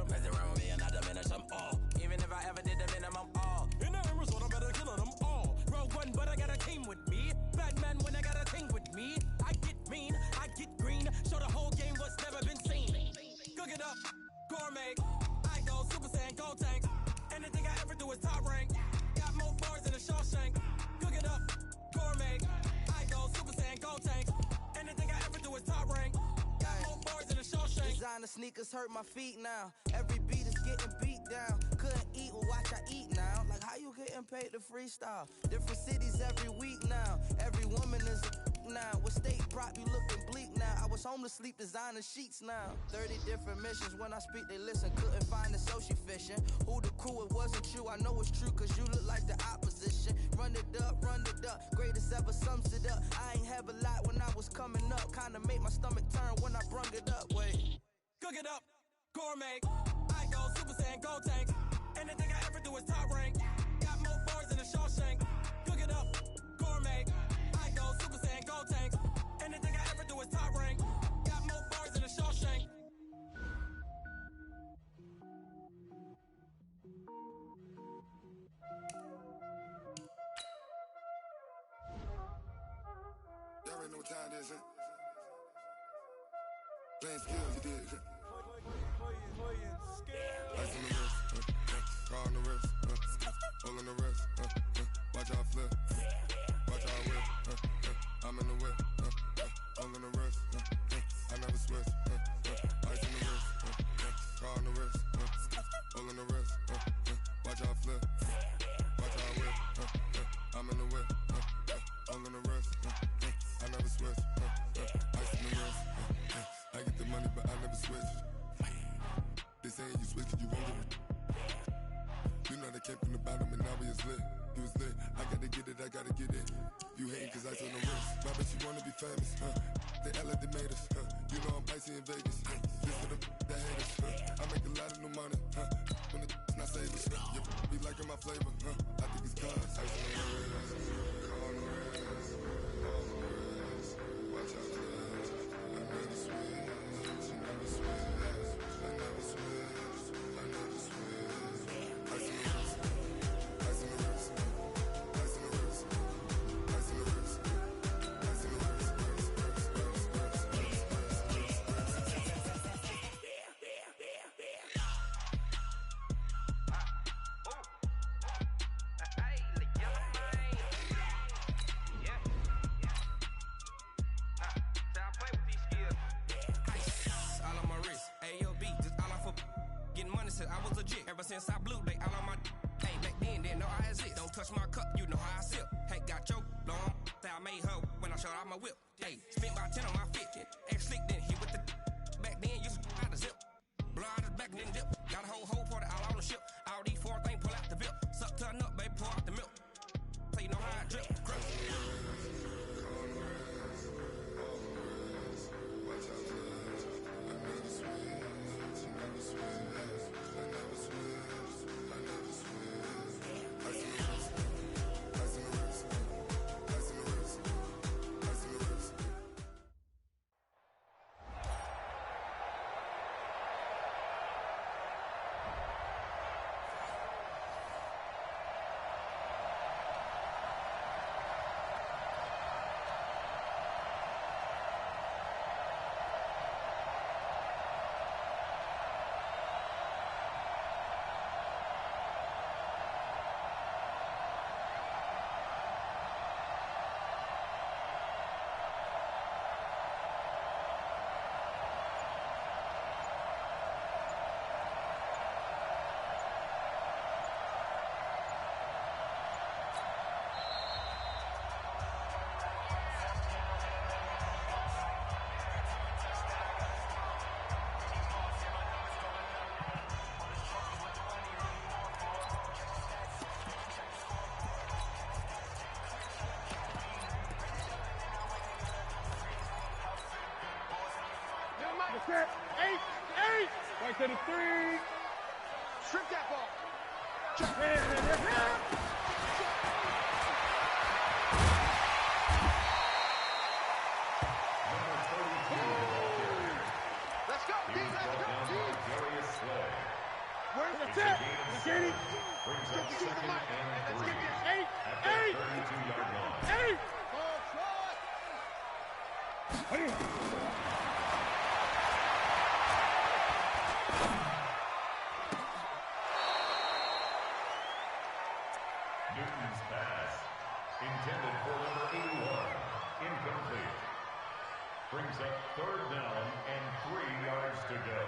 Mess around with me and I diminish them all. Even if I ever did the minimum, all. In the embers, what I'm better killing them all. Rogue one, but I got a team with me. Batman when I got a team with me. I get mean, I get green. Show the whole game what's never been seen. Cook it up, gourmet. I go Super Saiyan, gold tank. Anything I ever do is top rank. Got more bars than a Shawshank. Cook it up, gourmet. I go Super Saiyan, gold tank. Anything I ever do is top rank. Got more bars than a Shawshank. Designer sneakers hurt my feet now. Every beat is getting beat down. Couldn't eat, well watch I eat now. Like how you getting paid to freestyle? Different cities every week now. Every woman is a now. With state prop, you looking bleak now. I was home to sleep, designer sheets now. 30 different missions. When I speak, they listen. Couldn't find the social fishing. Who the crew, it wasn't you. I know it's true, cause you look like the opposition. Run it up. Greatest ever sums it up. I ain't have a lot when I was coming up. Kinda made my stomach turn when I brung it up. Wait. Cook it up, gourmet. I go Super Saiyan, gold tank. Anything I ever do is top rank. Got more bars than a Shawshank. Cook it up, gourmet. I go Super Saiyan, gold tank. Anything I ever do is top rank. Got more bars than a Shawshank. Y'all already know what time it is, huh? Playing skills, you did, huh? Ice on the wrist, car on the wrist, hole on the wrist, watch how I flip, watch how I whip, I'm in the whip, hole on the wrist, I never switch, ice on the wrist, car on the wrist, hole on the wrist, watch how I flip, watch how I whip, I'm in the whip, hole on the wrist, I never switch, ice on the wrist, I get the money but I never switch. They saying you switch and you won't get it. You know they came from the bottom and now we is lit. You was lit, I gotta get it, I gotta get it. You hating cause I told no risk. Why bet you wanna be famous, They act like they made us, You know I'm icy in Vegas, This for the that hate us, I make a lot of new money, When the not save us, You be liking my flavor, I think it's cause ice on the wrist, car on the wrist, all on the wrist. Watch out, cuz I never switch, I never switch. Since I blew, they all on my hey, back then, didn't know I exist. Don't touch my cup, you know how I sip. Hey, got your long, say I made her when I showed out my whip. Hey, spent about 10 on my fit. Air slick, then hit with the back then, used to out the zip. Blow out the back, then dip. Got a whole party all on the ship. All these four things, pull out the bip. Suck, turn up, baby, pour out the milk. So you know how I drip. Crush. Set. 8. Right to the 3. Strip that ball. Let's go, D. Let's go, D. Where's the set? Kenny. Brings up second and 3 8. at the 32-yard line. 8. Newton's pass, intended for number 81, incomplete. Brings up third down and 3 yards to go.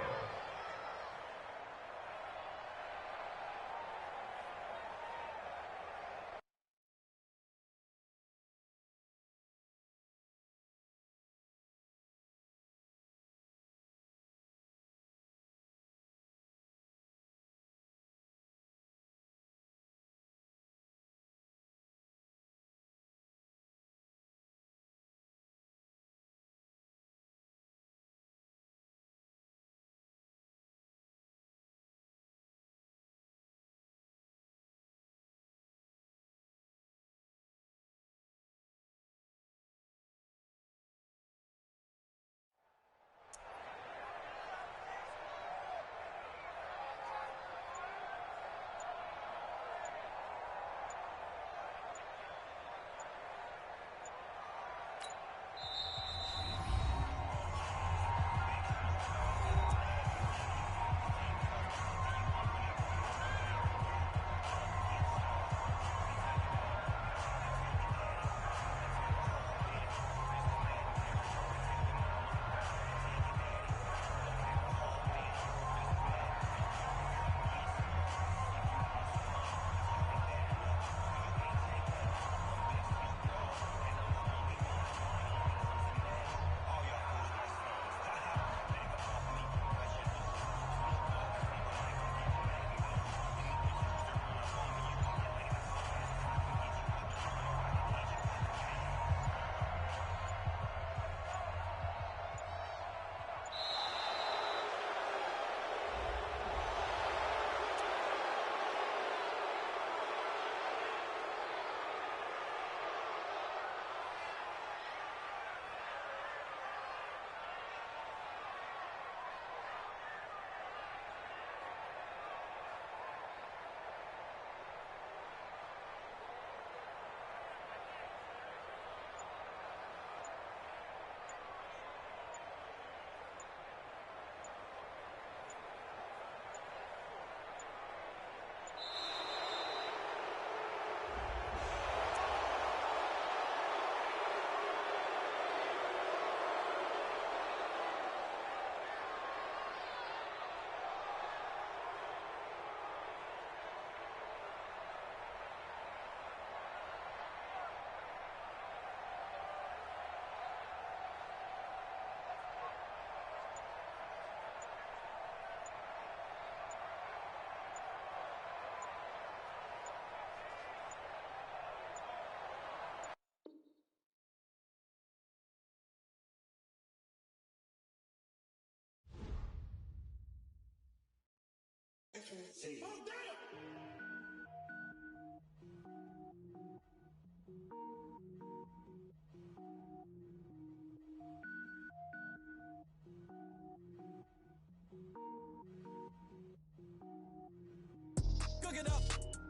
Cook it up,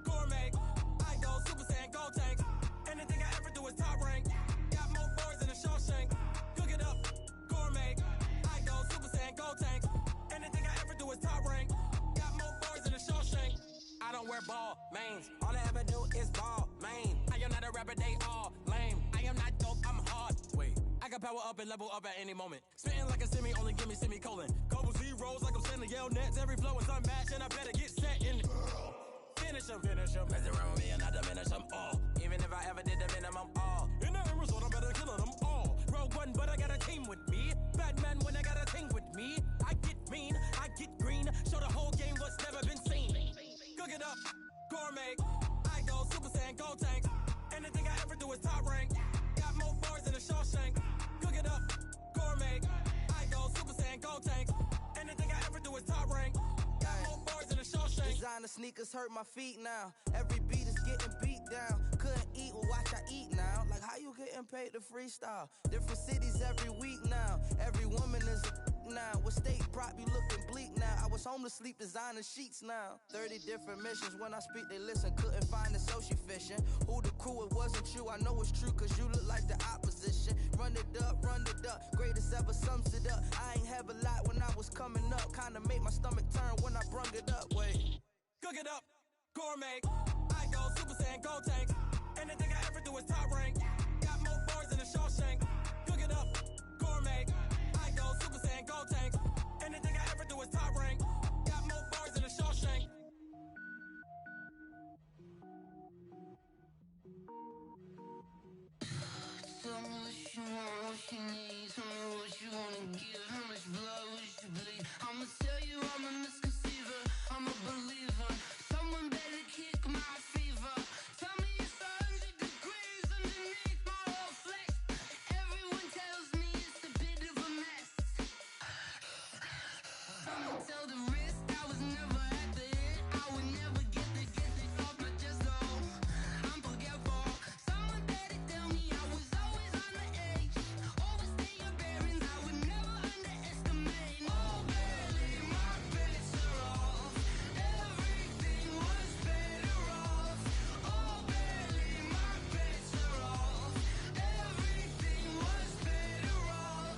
gourmet. I go Super Saiyan, gold tank. Anything I ever do is top rank. Got more boys than a Shawshank. Cook it up, gourmet. I go Super Saiyan, gold tank. Anything I ever do is top rank. Got more boys than a Shawshank. I don't wear ball mains. All I ever do is ball main. I am not a rapper, they all lame. I am not dope, I'm hard. Wait, I can power up and level up at any moment. Spitting like a semi, only give me semicolon. Couple zeros like I'm sending yell nets. Every flow is unmatched and I better get set in. Finish them. Mess around with me and I diminish them all. Even if I ever did the minimum all. In the end result, I'm better killing them all. Rogue One, but I got a team with me. Batman when I got a thing with me. I get mean, I get green. Show the whole game what's never been seen. Cook it up, gourmet. I go Super Saiyan, gold tank. Anything I ever do is top rank. Got more bars than a Shawshank. Cook it up, gourmet. I go Super Saiyan, and gold tanks. Anything I ever do is top rank. Got more bars than a Shawshank. Designer sneakers hurt my feet now. Every beat is getting beat down. Couldn't eat, well watch I eat now. Like how you getting paid to freestyle? Different cities every week now. Every woman is a now. With state prop you looking bleak now. I was home to sleep designer sheets now. 30 different missions. When I speak they listen. Couldn't find it so she fishing. Who the crew, it wasn't you. I know it's true cause you look like the opposition. Run it up, greatest ever sums it up. I ain't have a lot when I was coming up. Kinda made my stomach turn when I brung it up. Wait, cook it up, gourmet. I go Super Saiyan gold tanks. Anything I ever do is top rank. Got more bars than a Shawshank. Cook it up, gourmet. I go Super Saiyan gold tanks. Anything I ever do is top rank. Got more bars than a Shawshank. Tell me what you want, what you need. Tell me what you wanna give. How much blood would you bleed? I'ma tell you I'm a misconceiver. I'm a believer. Someone better kick my fever. Tell me it's 100 degrees underneath my whole flesh. Everyone tells me it's a bit of a mess. I'ma tell the risk I was never at the hit. I would never get it off my chest though. I'm forgetful. Someone better tell me I was always on the edge. Overstay your bearings, I would never underestimate. Oh barely, my bets are off. Everything was better off. Oh barely, my bets are off. Everything was better off.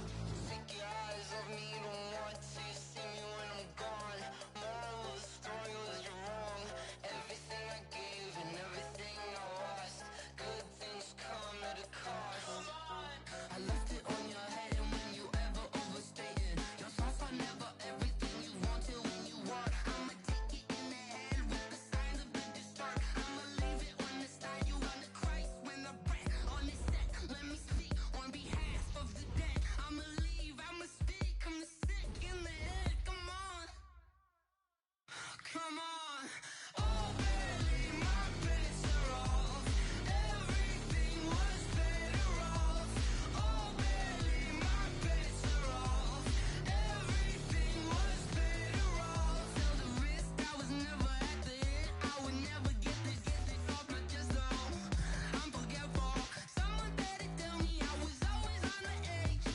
Take your eyes off me, you don't want to see me when I'm gone. Moral of the story was you're wrong. Everything I gave and everything I lost. Good things come at a cost. I left it on your head and when you ever overstated. Your thoughts are never everything you wanted when you want. I'ma take it in the head with the signs of the distort. I'ma leave it on the side. You on the Christ when the breath on the set. Let me speak on behalf of the dead. I'ma leave, I'ma speak. I'm the sick in the head. Come on. Come on. Oh, barely, my bets are off. Everything was better off. Oh, barely, my bets are off. Everything was better off. Tell the risk I was never at the hit. I would never get it off my chest though. I'm forgetful. Someone better tell me I was always on the edge.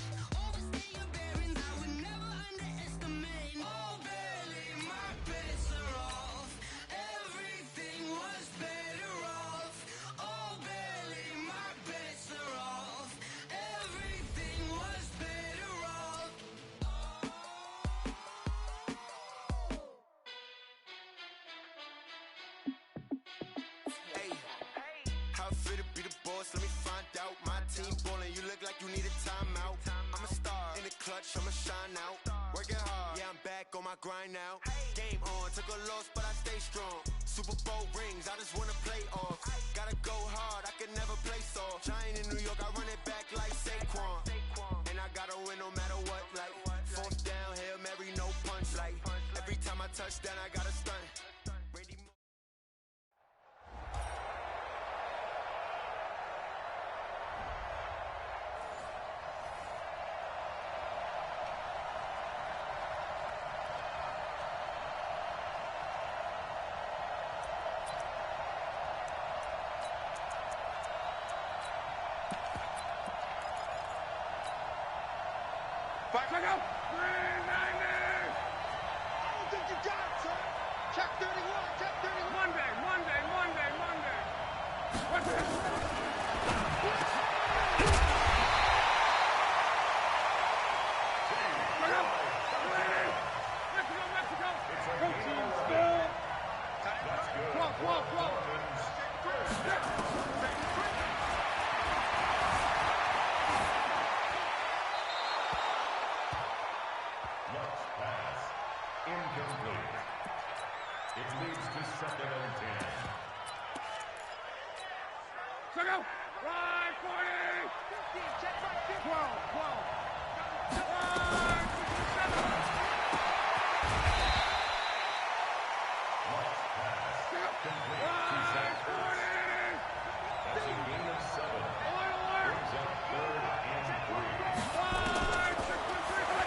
Overstay your bearings, I would never underestimate. Oh, barely, my bets are off. Everything was better off. Oh, barely, my bets are off. Everything was better off. Hey, how it feel to be the boss? Let me find out. My team ballin', you look like you need a timeout. I'm a star in the clutch, I'ma shine out. Working hard, yeah, I'm back on my grind now. Game on, took a loss, but I stay strong. Super Bowl rings, I just wanna play off. Gotta go hard, I can never play soft. Giant in New York, I run it back like Saquon. And I gotta win no matter what, like fourth down, Hail Mary, no punch. Like every time I touch down, I gotta stunt. Brady Back, back up. 390. I don't think you got it, son. Check 31, check 31. Monday. What's this? Back up. Mexico. Go team, still. 12. Lux pass. Incomplete. It leads to 2nd and 10. Check out. Right, 40. 15, check back 15. 12. 5, 6, 7. Lux pass. Complete to Zach Ertz. That's a gain of 7. Brings up 3rd and 3. 5, 6, 7.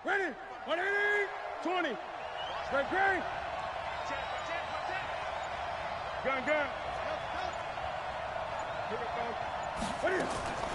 Ready? 180, 20. Straight green. Gun. Here it goes. Ready?